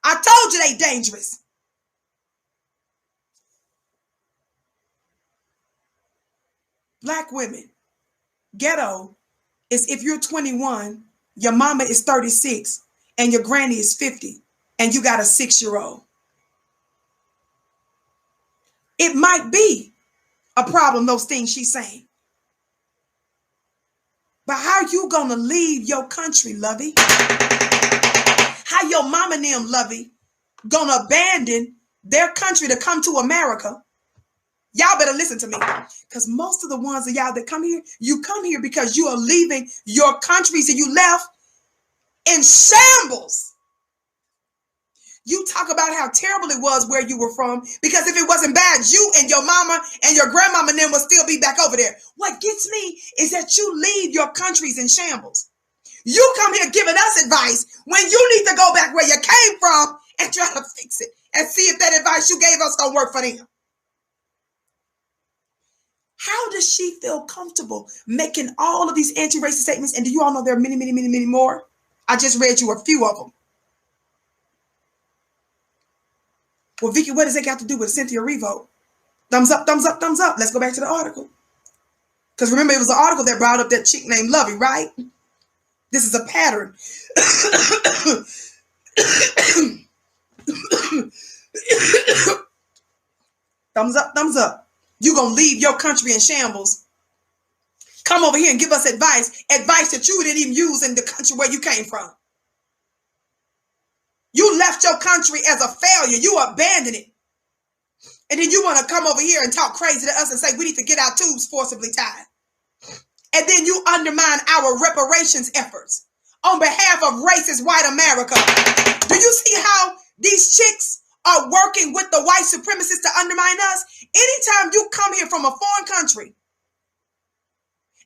I told you they dangerous. Black women, ghetto is if you're 21, your mama is 36, and your granny is 50, and you got a 6-year-old. It might be a problem, those things she's saying. But how you gonna leave your country, Lovey? How your mama and them, Lovey, gonna abandon their country to come to America? Y'all better listen to me, because most of the ones of y'all that come here, you come here because you are leaving your countries and you left in shambles. You talk about how terrible it was where you were from, because if it wasn't bad, you and your mama and your grandmama and them would still be back over there. What gets me is that you leave your countries in shambles. You come here giving us advice when you need to go back where you came from and try to fix it and see if that advice you gave us don't work for them. How does she feel comfortable making all of these anti-racist statements? And do you all know there are many, many, many, many more? I just read you a few of them. Well, Vicky, what does that got to do with Cynthia Erivo? Thumbs up, thumbs up, thumbs up. Let's go back to the article. Because remember, it was the article that brought up that chick named Lovey, right? This is a pattern. Thumbs up, thumbs up. You're going to leave your country in shambles. Come over here and give us advice that you didn't even use in the country where you came from. You left your country as a failure. You abandoned it. And then you want to come over here and talk crazy to us and say we need to get our tubes forcibly tied. And then you undermine our reparations efforts on behalf of racist white America. Do you see how these chicks are working with the white supremacists to undermine us? Anytime you come here from a foreign country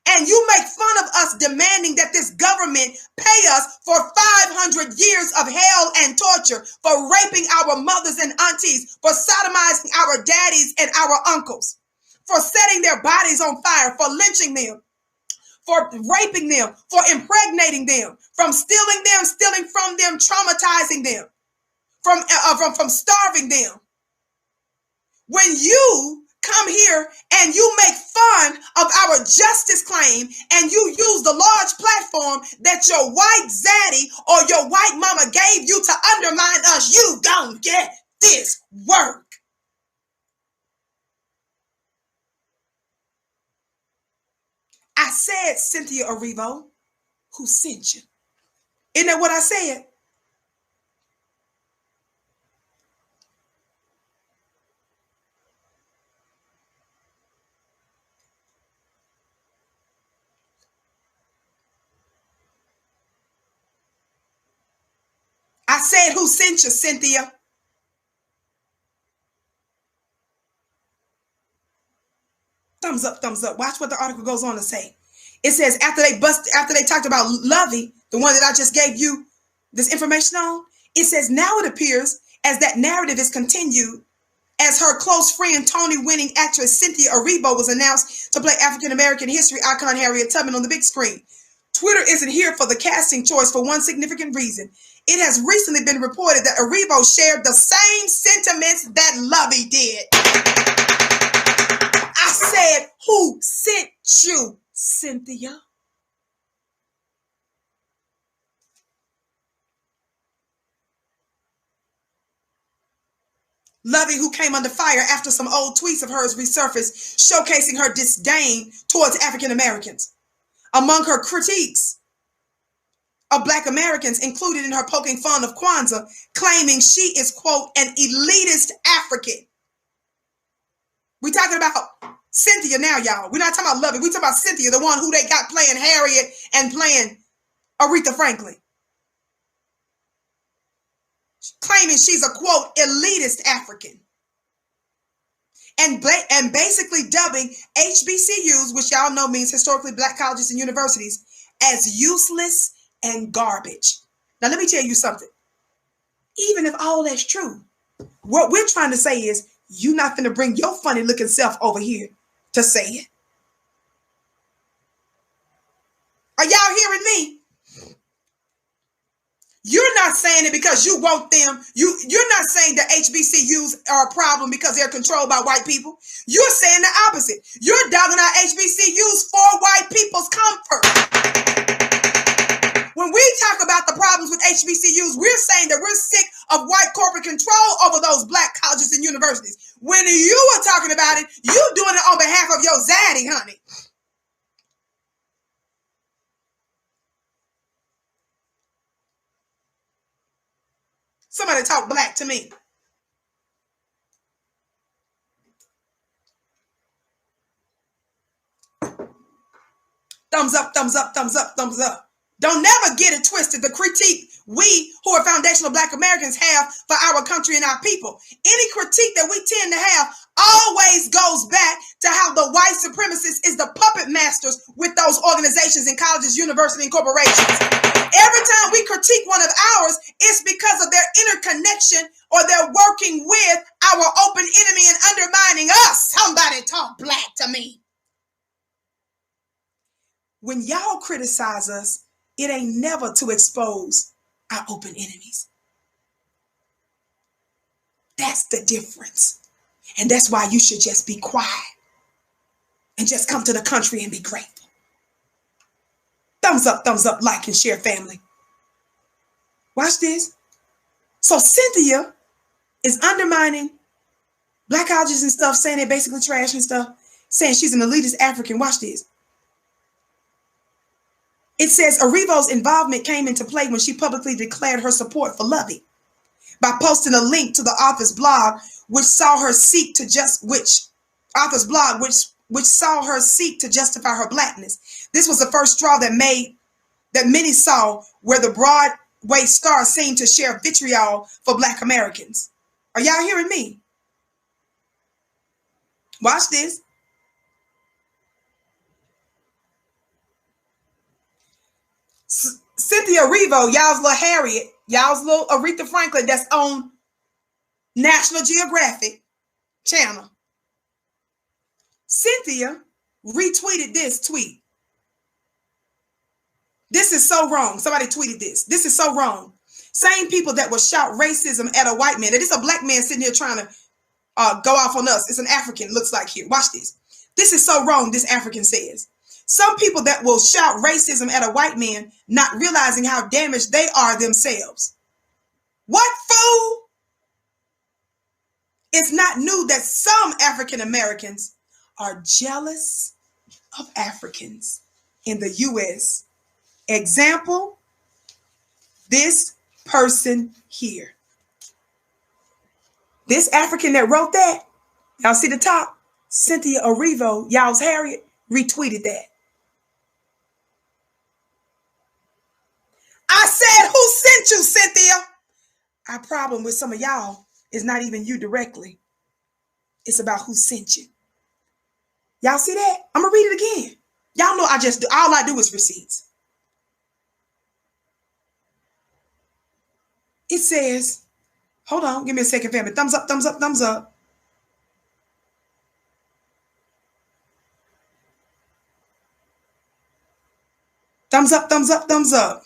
and you make fun of us demanding that this government pay us for 500 years of hell and torture, for raping our mothers and aunties, for sodomizing our daddies and our uncles, for setting their bodies on fire, for lynching them, for raping them, for impregnating them, from stealing from them, traumatizing them, from starving them. When you come here and you make fun of our justice claim and you use the large platform that your white zaddy or your white mama gave you to undermine us, you don't get this work. I said, Cynthia Erivo, who sent you? Isn't that what I said? I said, who sent you, Cynthia? Thumbs up, thumbs up. Watch what the article goes on to say. It says after they talked about Lovey, the one that I just gave you this information on, it says now it appears as that narrative is continued as her close friend, Tony-winning actress Cynthia Erivo was announced to play African-American history icon Harriet Tubman on the big screen. Twitter isn't here for the casting choice for one significant reason. It has recently been reported that Erivo shared the same sentiments that Lovey did. I said, who sent you, Cynthia? Lovey, who came under fire after some old tweets of hers resurfaced, showcasing her disdain towards African Americans. Among her critiques of Black Americans included in her poking fun of Kwanzaa, claiming she is, quote, an elitist African. We're talking about Cynthia now, y'all. We're not talking about Lovey. We're talking about Cynthia, the one who they got playing Harriet and playing Aretha Franklin. Claiming she's a, quote, elitist African. And basically dubbing HBCUs, which y'all know means historically Black colleges and universities, as useless and garbage. Now, let me tell you something. Even if all that's true, what we're trying to say is you're not going to bring your funny looking self over here to say it. Are y'all hearing me? You're not saying it because you want them. You're not saying that HBCUs are a problem because they're controlled by white people. You're saying the opposite. You're dogging out HBCUs for white people's comfort. When we talk about the problems with HBCUs, we're saying that we're sick of white corporate control over those Black colleges and universities. When you are talking about it, you're doing it on behalf of your zaddy, honey. Somebody talk Black to me. Thumbs up, thumbs up, thumbs up, thumbs up. Don't never get it twisted. The critique we who are foundational Black Americans have for our country and our people. Any critique that we tend to have always goes back to how the white supremacists is the puppet masters with those organizations and colleges, universities, and corporations. Every time we critique one of ours, it's because of their interconnection or they're working with our open enemy and undermining us. Somebody talk black to me. When y'all criticize us, it ain't never to expose our open enemies. That's the difference. And that's why you should just be quiet and just come to the country and be grateful. Thumbs up, like and share, family. Watch this. So Cynthia is undermining Black colleges and stuff, saying they're basically trash and stuff, saying she's an elitist African. Watch this. It says Aretha's involvement came into play when she publicly declared her support for Lovey by posting a link to the author's blog, which saw her seek to saw her seek to justify her blackness. This was the first straw that many saw where the Broadway star seemed to share vitriol for Black Americans. Are y'all hearing me? Watch this. Cynthia Erivo, y'all's little Harriet, y'all's little Aretha Franklin that's on National Geographic channel. Cynthia retweeted this tweet. This is so wrong. Somebody tweeted this. This is so wrong. Same people that will shout racism at a white man. That is a black man sitting here trying to go off on us. It's an African, looks like here. Watch this. This is so wrong, this African says. Some people that will shout racism at a white man, not realizing how damaged they are themselves. What fool? It's not new that some African Americans are jealous of Africans in the U.S. Example, this person here. This African that wrote that, y'all see the top? Cynthia Erivo, y'all's Harriet, retweeted that. I said, who sent you, Cynthia? Our problem with some of y'all is not even you directly. It's about who sent you. Y'all see that? I'm going to read it again. Y'all know all I do is receipts. It says, hold on, give me a second, family. Thumbs up, thumbs up, thumbs up. Thumbs up, thumbs up, thumbs up.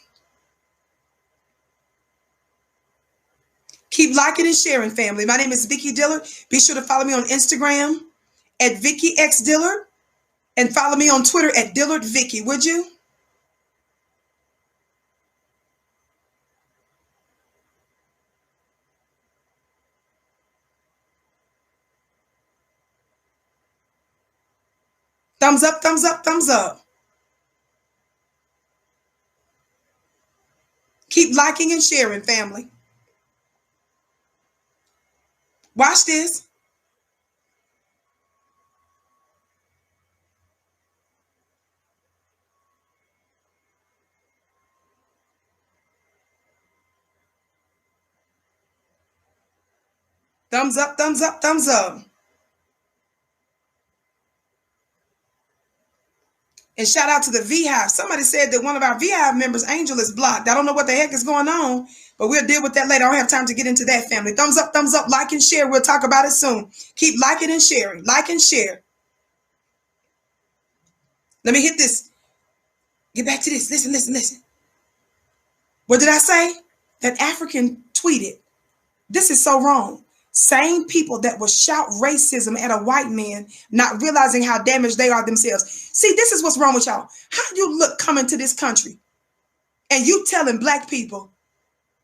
Keep liking and sharing, family. My name is Vicki Dillard. Be sure to follow me on Instagram at Vicki X Dillard and follow me on Twitter at Dillard Vicki, would you? Thumbs up, thumbs up, thumbs up. Keep liking and sharing, family. Watch this. Thumbs up, thumbs up, thumbs up. And shout out to the V-Hive. Somebody said that one of our V-Hive members, Angel, is blocked. I don't know what the heck is going on, but we'll deal with that later. I don't have time to get into that, family. Thumbs up, like and share. We'll talk about it soon. Keep liking and sharing. Like and share. Let me hit this. Get back to this. Listen, listen, listen. What did I say? That African tweeted. This is so wrong. Same people that will shout racism at a white man, not realizing how damaged they are themselves. See, this is what's wrong with y'all. How you look coming to this country and you telling black people,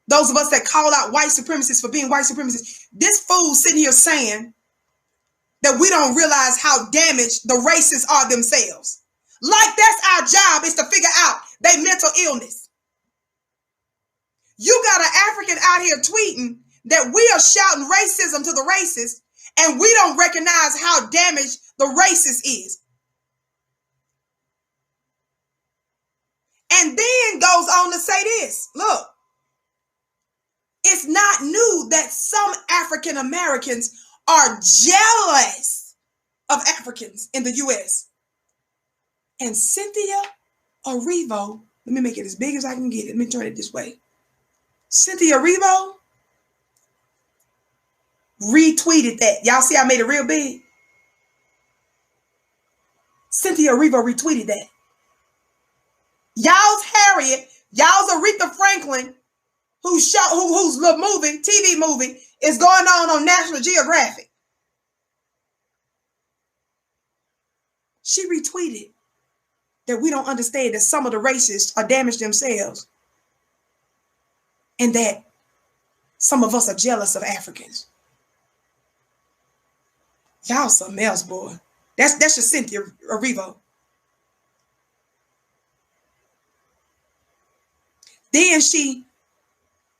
those of us that call out white supremacists for being white supremacists, this fool sitting here saying that we don't realize how damaged the racists are themselves. Like that's our job, is to figure out their mental illness. You got an African out here tweeting that we are shouting racism to the racists, and we don't recognize how damaged the racist is. And then goes on to say this. Look, it's not new that some African Americans are jealous of Africans in the U.S. And Cynthia Erivo, let me make it as big as I can get it. Let me turn it this way. Cynthia Erivo retweeted that. Y'all see I made it real big? Cynthia Erivo retweeted that. Y'all's Harriet, y'all's Aretha Franklin, whose little movie, TV movie, is going on National Geographic. She retweeted that we don't understand that some of the racists are damaged themselves and that some of us are jealous of Africans. Y'all something else, boy. That's your Cynthia Erivo. Then she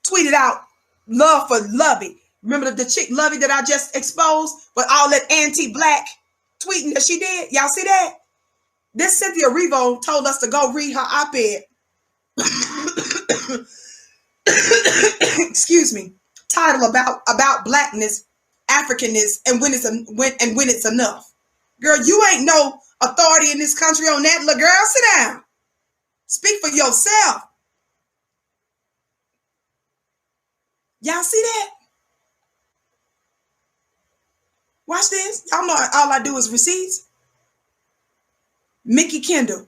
tweeted out love for Lovey. Remember the chick Lovey that I just exposed with all that anti-black tweeting that she did? Y'all see that? This Cynthia Erivo told us to go read her op-ed. Excuse me. Title about blackness, Africanness, and when it's enough. Girl, you ain't no authority in this country on that. Little girl, sit down. Speak for yourself. Y'all see that? Watch this. Y'all know all I do is receipts. Mickey Kendall.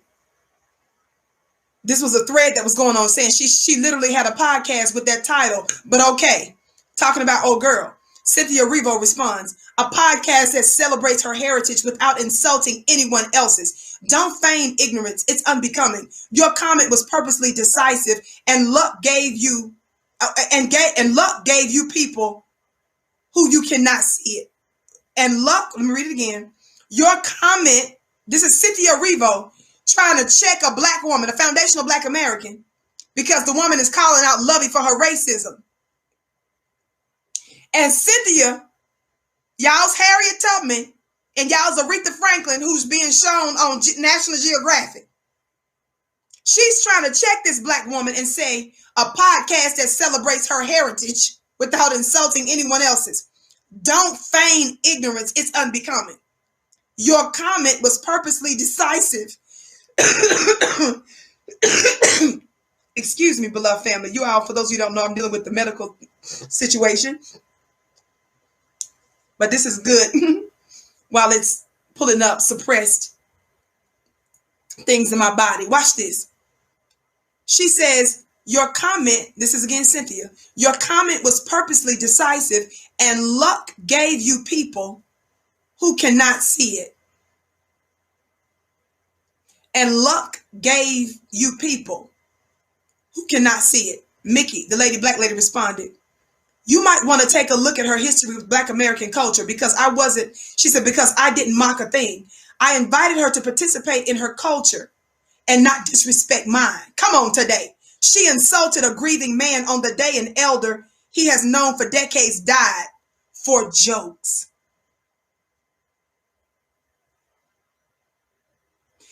This was a thread that was going on saying she literally had a podcast with that title, but okay. Talking about old girl. Cynthia Erivo responds, a podcast that celebrates her heritage without insulting anyone else's. Don't feign ignorance. It's unbecoming. Your comment was purposely decisive and luck gave you people who you cannot see it. And luck, let me read it again. Your comment, this is Cynthia Erivo trying to check a black woman, a foundational black American, because the woman is calling out Lovey for her racism. And Cynthia, y'all's Harriet Tubman, and y'all's Aretha Franklin, who's being shown on National Geographic. She's trying to check this black woman and say a podcast that celebrates her heritage without insulting anyone else's. Don't feign ignorance. It's unbecoming. Your comment was purposely decisive. Excuse me, beloved family. You all, for those of you who don't know, I'm dealing with the medical situation. But this is good while it's pulling up suppressed things in my body. Watch this. She says, your comment, this is again Cynthia, your comment was purposely decisive and luck gave you people who cannot see it. And luck gave you people who cannot see it. Mickey, the black lady responded, you might want to take a look at her history with Black American culture because she said, because I didn't mock a thing. I invited her to participate in her culture and not disrespect mine. Come on today. She insulted a grieving man on the day an elder he has known for decades died for jokes.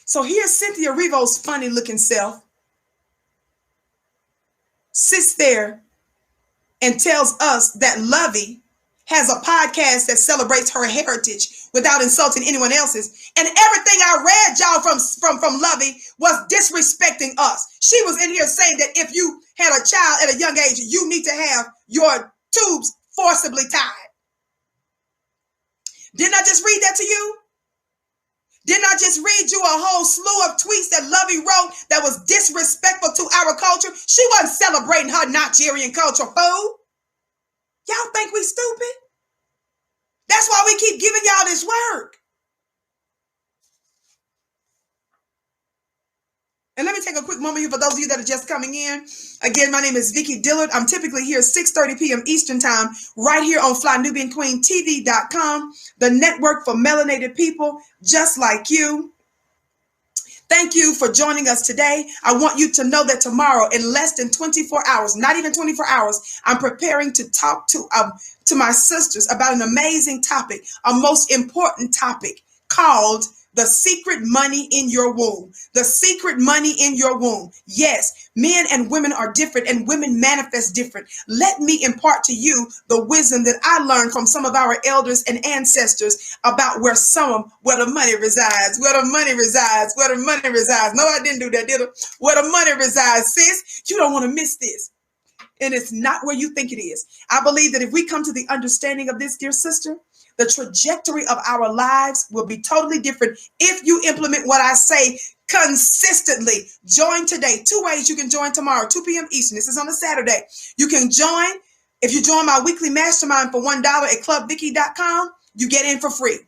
So here's Cynthia Erivo's funny looking self, sits there and tells us that Lovey has a podcast that celebrates her heritage without insulting anyone else's. And everything I read, y'all, from Lovey was disrespecting us. She was in here saying that if you had a child at a young age, you need to have your tubes forcibly tied. Didn't I just read that to you? Didn't I just read you a whole slew of tweets that Lovey wrote that was disrespectful to our culture? She wasn't celebrating her Nigerian culture, fool. Y'all think we stupid? That's why we keep giving y'all this work. And let me take a quick moment here for those of you that are just coming in. Again, my name is Vicki Dillard. I'm typically here 6:30 p.m. Eastern time, right here on FlyNubianQueenTV.com, the network for melanated people just like you. Thank you for joining us today. I want you to know that tomorrow, in less than 24 hours, not even 24 hours, I'm preparing to talk to my sisters about an amazing topic, a most important topic called The secret money in your womb. The secret money in your womb. Yes, men and women are different and women manifest different. Let me impart to you the wisdom that I learned from some of our elders and ancestors about where the money resides, where the money resides, where the money resides. No, I didn't do that, did I? Where the money resides, sis. You don't want to miss this. And it's not where you think it is. I believe that if we come to the understanding of this, dear sister, the trajectory of our lives will be totally different if you implement what I say consistently. Join today. 2 ways you can join tomorrow, 2 p.m. Eastern. This is on a Saturday. You can join. If you join my weekly mastermind for $1 at clubvicky.com, you get in for free.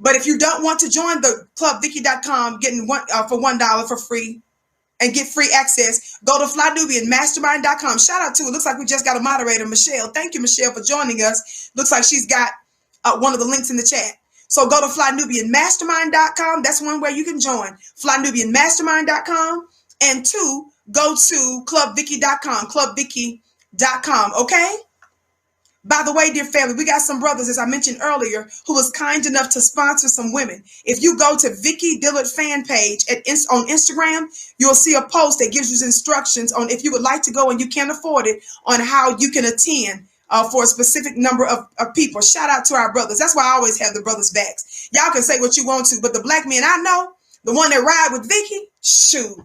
But if you don't want to join the clubvicky.com, getting for $1 for free, and get free access, go to flynubianmastermind.com. Shout out to it. Looks like we just got a moderator, Michelle. Thank you, Michelle, for joining us. Looks like she's got one of the links in the chat. So go to flynubianmastermind.com. That's one way you can join. Flynubianmastermind.com. And 2, go to clubvicky.com. Clubvicky.com. Okay? By the way, dear family, we got some brothers, as I mentioned earlier, who was kind enough to sponsor some women. If you go to Vicky Dillard fan page on Instagram, you'll see a post that gives you instructions on if you would like to go and you can't afford it, on how you can attend for a specific number of people. Shout out to our brothers. That's why I always have the brothers' backs. Y'all can say what you want to, but the black men I know, the one that ride with Vicky, shoot,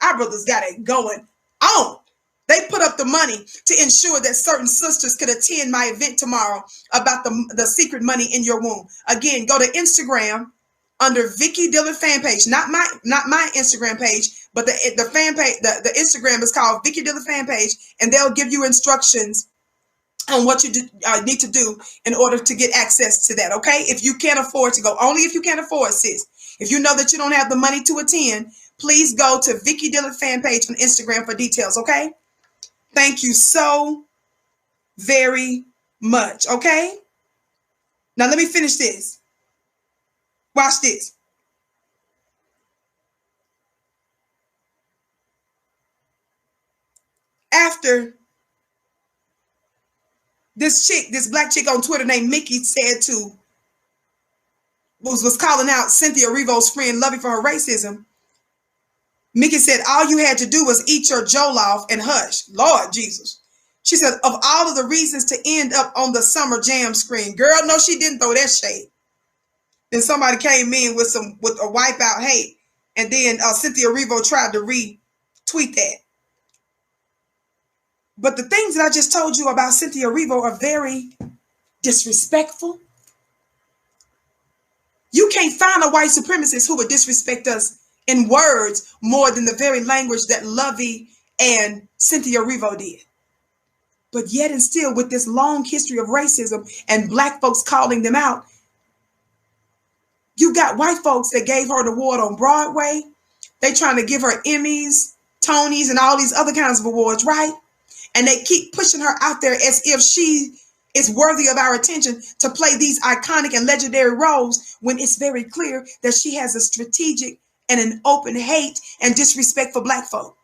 our brothers got it going on. They put up the money to ensure that certain sisters could attend my event tomorrow about the secret money in your womb. Again, go to Instagram under Vicky Dillard fan page, not my Instagram page, but the fan page, the Instagram is called Vicky Dillard fan page, and they'll give you instructions on what you need to do in order to get access to that. Okay, if you can't afford to go, only if you can't afford, sis. If you know that you don't have the money to attend, please go to Vicky Dillard fan page on Instagram for details. Okay. Thank you so very much. Okay. Now let me finish this. Watch this. After this black chick on Twitter named Mickey was calling out Cynthia Erivo's friend Lovey for her racism, Mickey said, all you had to do was eat your jollof and hush. Lord Jesus. She said, of all of the reasons to end up on the Summer Jam screen, girl, no, she didn't throw that shade. Then somebody came in with a wipeout hate. And then Cynthia Erivo tried to retweet that. But the things that I just told you about Cynthia Erivo are very disrespectful. You can't find a white supremacist who would disrespect us in words more than the very language that Lovey and Cynthia Erivo did. But yet and still, with this long history of racism and black folks calling them out, you got white folks that gave her an award on Broadway. They trying to give her Emmys, Tonys, and all these other kinds of awards, right? And they keep pushing her out there as if she is worthy of our attention to play these iconic and legendary roles, when it's very clear that she has a strategic and an open hate and disrespect for black folk.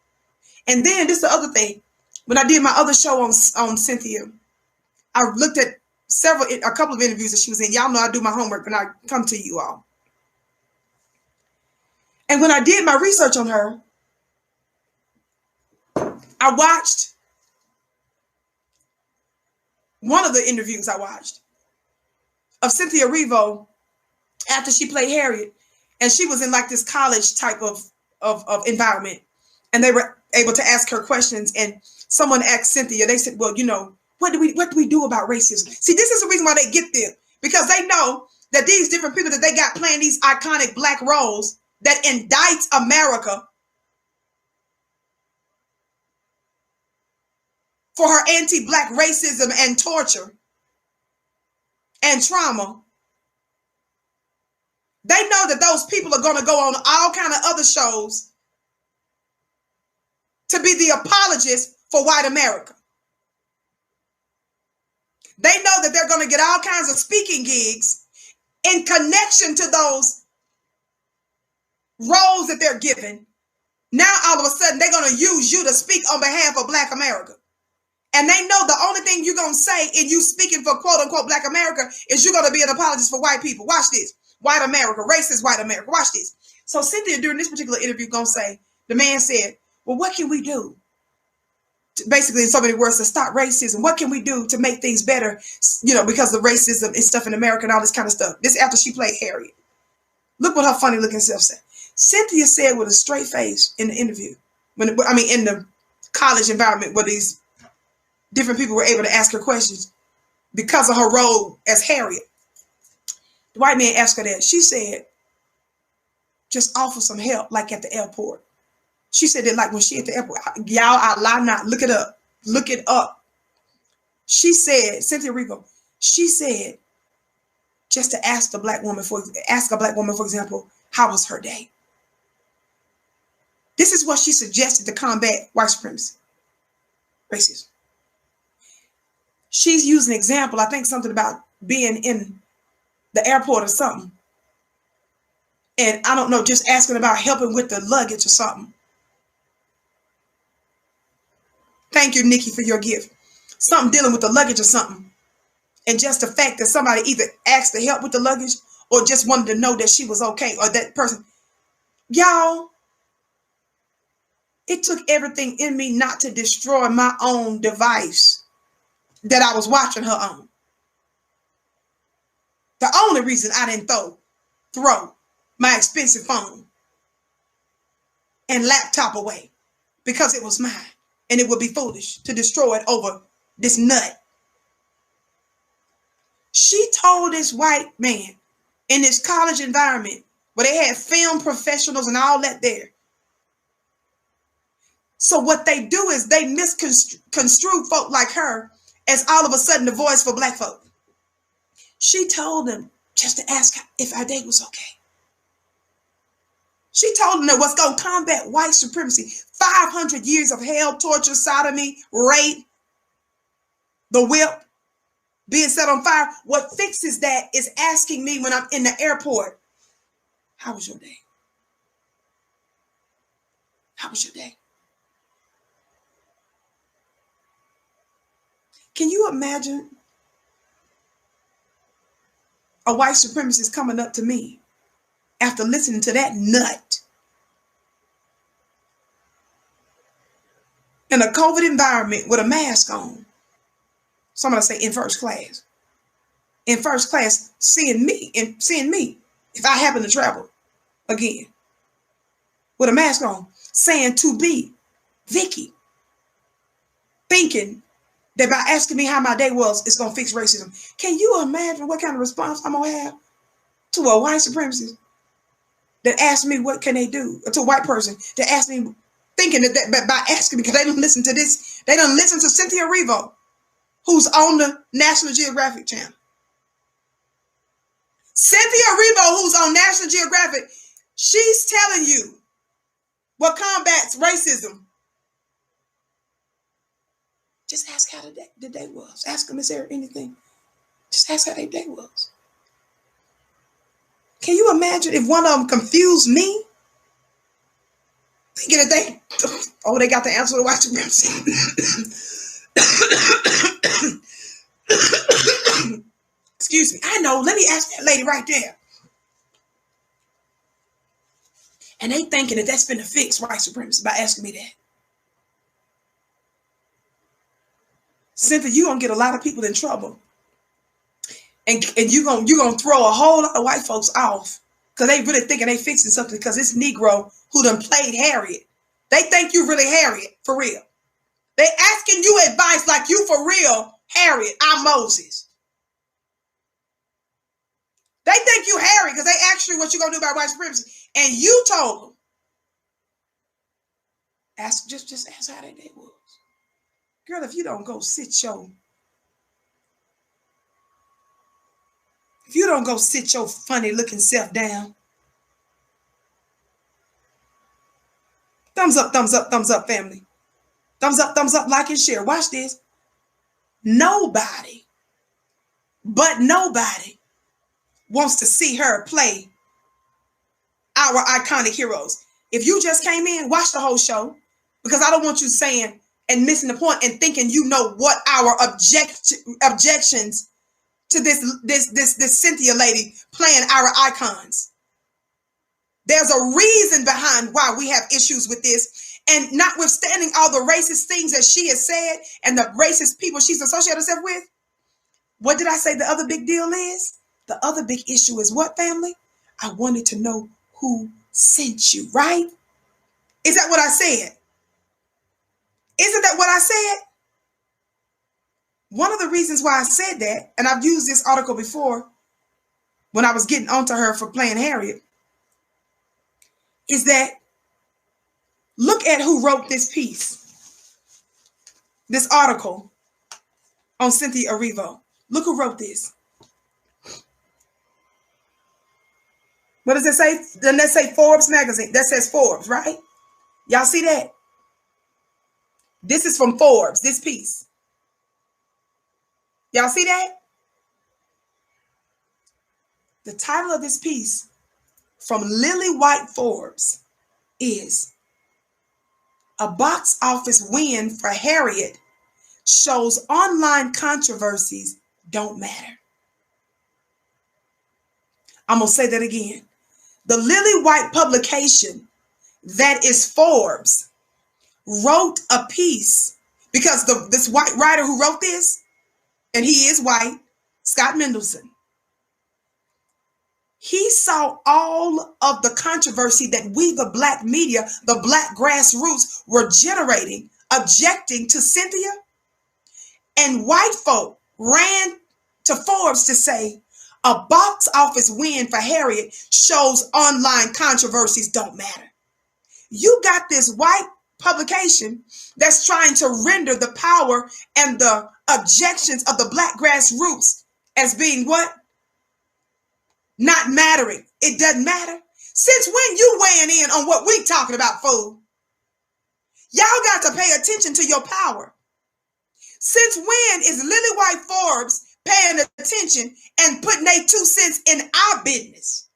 And then this is the other thing. When I did my other show on Cynthia, I looked at a couple of interviews that she was in. Y'all know I do my homework when I come to you all. And when I did my research on her, I watched one of the interviews I watched of Cynthia Erivo after she played Harriet. And she was in like this college type of environment. And they were able to ask her questions. And someone asked Cynthia, they said, well, you know, what do we do about racism? See, this is the reason why they get there. Because they know that these different people that they got playing these iconic black roles that indicts America for her anti-black racism and torture and trauma. They know that those people are going to go on all kind of other shows to be the apologists for white America. They know that they're going to get all kinds of speaking gigs in connection to those roles that they're given. Now, all of a sudden, they're going to use you to speak on behalf of Black America. And they know the only thing you're going to say in you speaking for quote unquote Black America is you're going to be an apologist for white people. Watch this. white America, racist white America. Watch this. So Cynthia, during this particular interview, gonna say, the man said, well, what can we do? Basically, in so many words, to stop racism. What can we do to make things better? You know, because of racism and stuff in America and all this kind of stuff. This after she played Harriet. Look what her funny looking self said. Cynthia said with a straight face in the interview, in the college environment where these different people were able to ask her questions because of her role as Harriet. The white man asked her that. She said, just offer some help, like at the airport. She said that like when she at the airport. Y'all, I lie not. Look it up. Look it up. She said, Cynthia Erivo, she said, just to ask a black woman, for example, how was her day? This is what she suggested to combat white supremacy, racism. She's using an example, I think something about being in the airport or something. And I don't know, just asking about helping with the luggage or something. Thank you, Nikki, for your gift. Something dealing with the luggage or something. And just the fact that somebody either asked to help with the luggage or just wanted to know that she was okay, or that person. Y'all, it took everything in me not to destroy my own device that I was watching her on. The only reason I didn't throw my expensive phone and laptop away, because it was mine, and it would be foolish to destroy it over this nut. She told this white man in this college environment where they had film professionals and all that there. So what they do is they misconstrue folk like her as all of a sudden the voice for black folk. She told them just to ask if our day was okay. She told them that what's going to combat white supremacy, 500 years of hell, torture, sodomy, rape, the whip, being set on fire. What fixes that is asking me when I'm in the airport, how was your day? How was your day? Can you imagine a white supremacist coming up to me after listening to that nut in a COVID environment with a mask on? Somebody say in first class. In first class, seeing me, if I happen to travel again with a mask on, saying to be Vicky, thinking that by asking me how my day was, it's going to fix racism. Can you imagine what kind of response I'm going to have to a white supremacist that asks me what can they do, or to a white person that asks me, thinking that by asking me, because they don't listen to this, they don't listen to Cynthia Erivo, who's on the National Geographic channel. Cynthia Erivo, who's on National Geographic, she's telling you what combats racism. Just ask how the day was. Ask them, is there anything? Just ask how their day was. Can you imagine if one of them confused me? Thinking that they got the answer to white supremacy. Excuse me. I know. Let me ask that lady right there. And they thinking that that's finna fix white supremacy by asking me that. Cynthia, you're going to get a lot of people in trouble. And you're gonna throw a whole lot of white folks off because they really thinking they fixing something because this Negro who done played Harriet. They think you really Harriet, for real. They asking you advice like you for real, Harriet, I'm Moses. They think you Harriet because they asked you what you going to do about white supremacy. And you told them. Just ask how that day was. Girl, if you don't go sit your funny looking self down. Thumbs up, family. Thumbs up, like and share. Watch this. Nobody wants to see her play our iconic heroes. If you just came in, watch the whole show, because I don't want you saying and missing the point and thinking you know what our objections to this Cynthia lady playing our icons. There's a reason behind why we have issues with this. And notwithstanding all the racist things that she has said and the racist people she's associated herself with, what did I say the other big deal is? The other big issue is what, family? I wanted to know who sent you, right? Is that what I said? Isn't that what I said? One of the reasons why I said that, and I've used this article before when I was getting onto her for playing Harriet, is that look at who wrote this piece, this article on Cynthia Erivo. Look who wrote this. What does it say? Doesn't that say Forbes magazine? That says Forbes, right? Y'all see that? This is from Forbes, this piece. Y'all see that? The title of this piece from Lily White Forbes is "A Box Office Win for Harriet Shows Online Controversies Don't Matter." I'm going to say that again. The Lily White publication, that is Forbes, wrote a piece because this white writer who wrote this, and he is white, Scott Mendelson, he saw all of the controversy that we, the black media, the black grassroots, were generating, objecting to Cynthia. And white folk ran to Forbes to say, "A box office win for Harriet shows online controversies don't matter." You got this white publication that's trying to render the power and the objections of the black grassroots as being what? Not mattering. It doesn't matter. Since when you weighing in on what we talking about, fool? Y'all got to pay attention to your power. Since when is Lily White Forbes paying attention and putting their 2 cents in our business?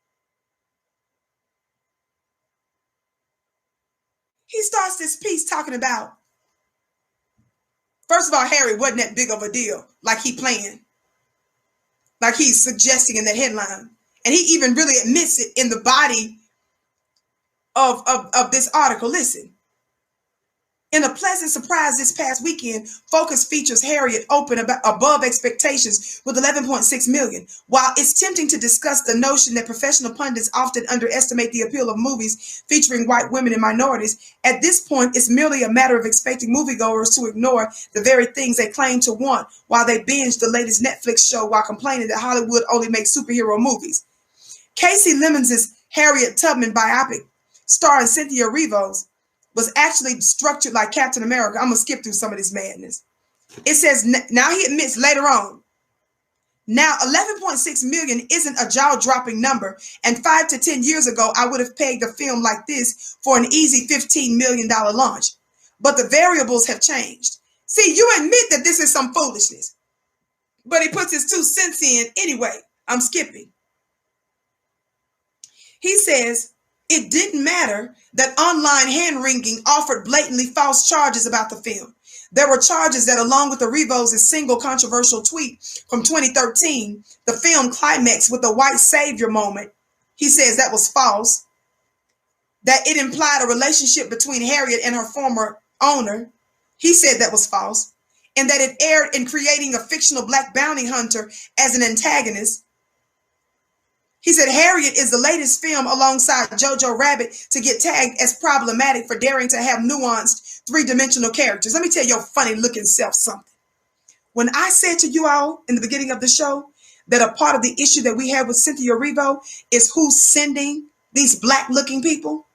He starts this piece talking about, first of all, Harry wasn't that big of a deal, like he playing, like he's suggesting in the headline. And he even really admits it in the body of this article. Listen. In a pleasant surprise this past weekend, Focus features Harriet open above expectations with 11.6 million. While it's tempting to discuss the notion that professional pundits often underestimate the appeal of movies featuring white women and minorities, at this point, it's merely a matter of expecting moviegoers to ignore the very things they claim to want while they binge the latest Netflix show while complaining that Hollywood only makes superhero movies. Casey Lemons' Harriet Tubman biopic, starring Cynthia Erivo, was actually structured like Captain America. I'm going to skip through some of this madness. It says, now he admits later on, now 11.6 million isn't a jaw-dropping number, and 5 to 10 years ago, I would have pegged a film like this for an easy $15 million launch. But the variables have changed. See, you admit that this is some foolishness, but he puts his 2 cents in anyway. I'm skipping. He says, it didn't matter that online hand-wringing offered blatantly false charges about the film. There were charges that, along with Erivo's single controversial tweet from 2013, the film climaxed with a white savior moment. He says that was false. That it implied a relationship between Harriet and her former owner. He said that was false. And that it aired in creating a fictional black bounty hunter as an antagonist. He said Harriet is the latest film alongside Jojo Rabbit to get tagged as problematic for daring to have nuanced, three-dimensional characters. Let me tell your funny-looking self something. When I said to you all in the beginning of the show that a part of the issue that we have with Cynthia Erivo is who's sending these black-looking people,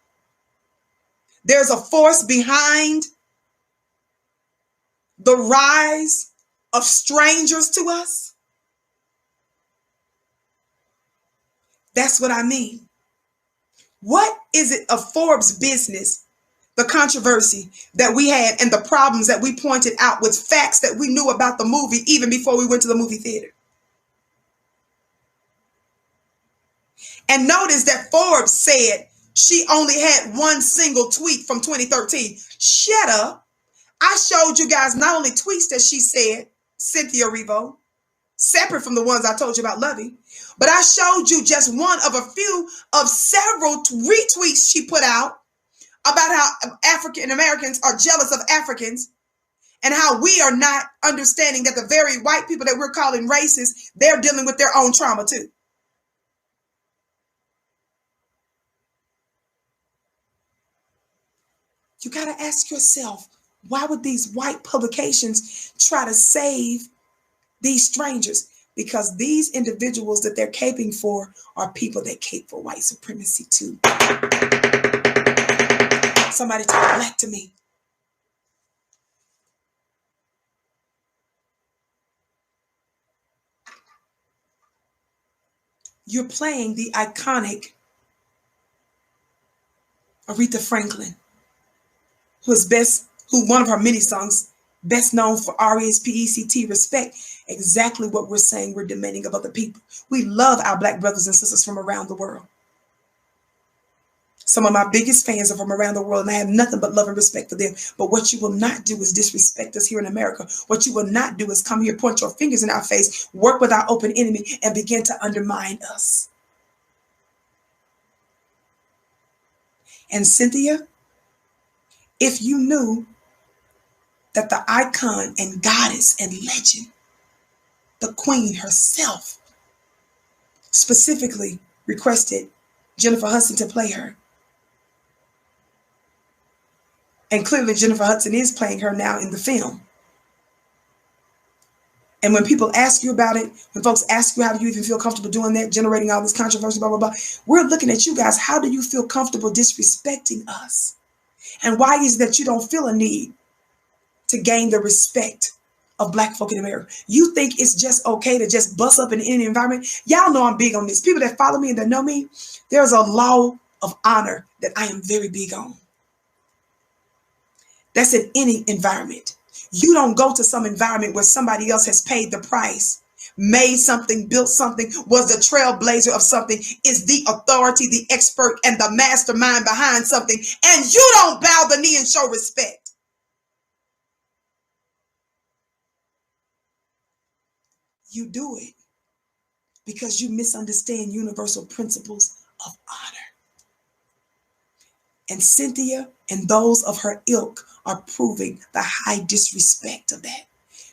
there's a force behind the rise of strangers to us. That's what I mean. What is it of Forbes' business, the controversy that we had and the problems that we pointed out with facts that we knew about the movie even before we went to the movie theater? And notice that Forbes said she only had one single tweet from 2013. Shut up. I showed you guys not only tweets that she said, Cynthia Erivo, separate from the ones I told you about Lovey. But I showed you just one of a few of several retweets she put out about how African Americans are jealous of Africans and how we are not understanding that the very white people that we're calling racist, they're dealing with their own trauma too. You got to ask yourself, why would these white publications try to save these strangers? Because these individuals that they're caping for are people that cape for white supremacy too. Somebody talk black to me. You're playing the iconic Aretha Franklin, who one of her many songs, best known for R-E-S-P-E-C-T, respect, exactly what we're saying we're demanding of other people. We love our black brothers and sisters from around the world. Some of my biggest fans are from around the world, and I have nothing but love and respect for them. But what you will not do is disrespect us here in America. What you will not do is come here, point your fingers in our face, work with our open enemy, and begin to undermine us. And Cynthia, if you knew that the icon and goddess and legend, the queen herself, specifically requested Jennifer Hudson to play her. And clearly Jennifer Hudson is playing her now in the film. And when people ask you about it, when folks ask you how do you even feel comfortable doing that, generating all this controversy, blah, blah, blah, we're looking at you guys. How do you feel comfortable disrespecting us? And why is it that you don't feel a need to gain the respect of black folk in America? You think it's just okay to just bust up in any environment? Y'all know I'm big on this. People that follow me and that know me, there's a law of honor that I am very big on. That's in any environment. You don't go to some environment where somebody else has paid the price, made something, built something, was the trailblazer of something, is the authority, the expert, and the mastermind behind something, and you don't bow the knee and show respect. You do it because you misunderstand universal principles of honor. And Cynthia and those of her ilk are proving the high disrespect of that.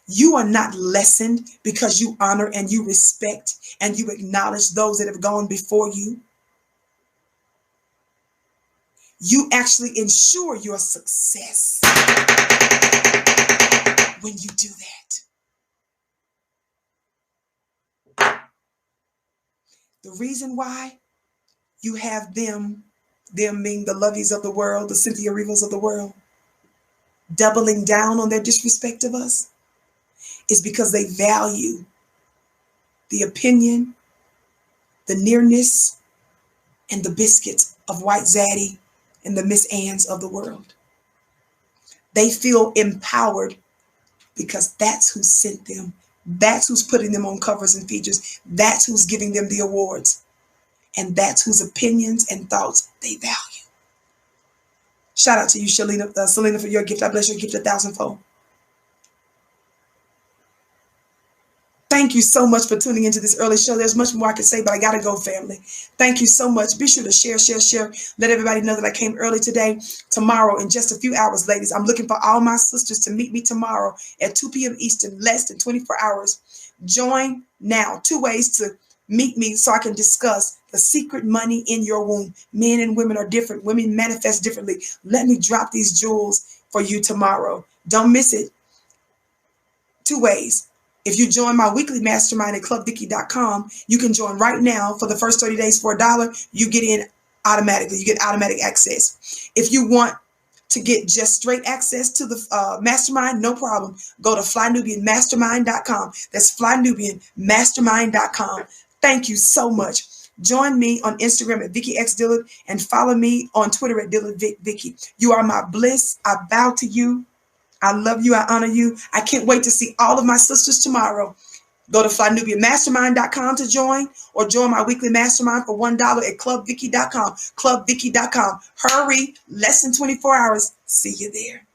You are not lessened because you honor and you respect and you acknowledge those that have gone before you. You actually ensure your success when you do that. The reason why you have them being the Loveys of the world, the Cynthia Rivas of the world, doubling down on their disrespect of us, is because they value the opinion, the nearness, and the biscuits of White Zaddy and the Miss Anns of the world. They feel empowered because that's who sent them. That's who's putting them on covers and features. That's who's giving them the awards. And that's whose opinions and thoughts they value. Shout out to you, Selena, for your gift. I bless your gift 1,000-fold. Thank you so much for tuning into this early show. There's much more I could say, but I got to go, family. Thank you so much. Be sure to share. Let everybody know that I came early today. Tomorrow, in just a few hours, ladies, I'm looking for all my sisters to meet me tomorrow at 2 p.m. Eastern, less than 24 hours. Join now. 2 ways to meet me so I can discuss the secret money in your womb. Men and women are different. Women manifest differently. Let me drop these jewels for you tomorrow. Don't miss it. 2 ways. If you join my weekly mastermind at clubvicky.com, you can join right now for the first 30 days for $1. You get in automatically. You get automatic access. If you want to get just straight access to the mastermind, no problem. Go to flynubianmastermind.com. That's flynubianmastermind.com. Thank you so much. Join me on Instagram at Vicky X Dillard and follow me on Twitter at Dillard Vicky. You are my bliss. I bow to you. I love you. I honor you. I can't wait to see all of my sisters tomorrow. Go to flynubianmastermind.com to join or join my weekly mastermind for $1 at clubvicky.com. Clubvicky.com. Hurry. Less than 24 hours. See you there.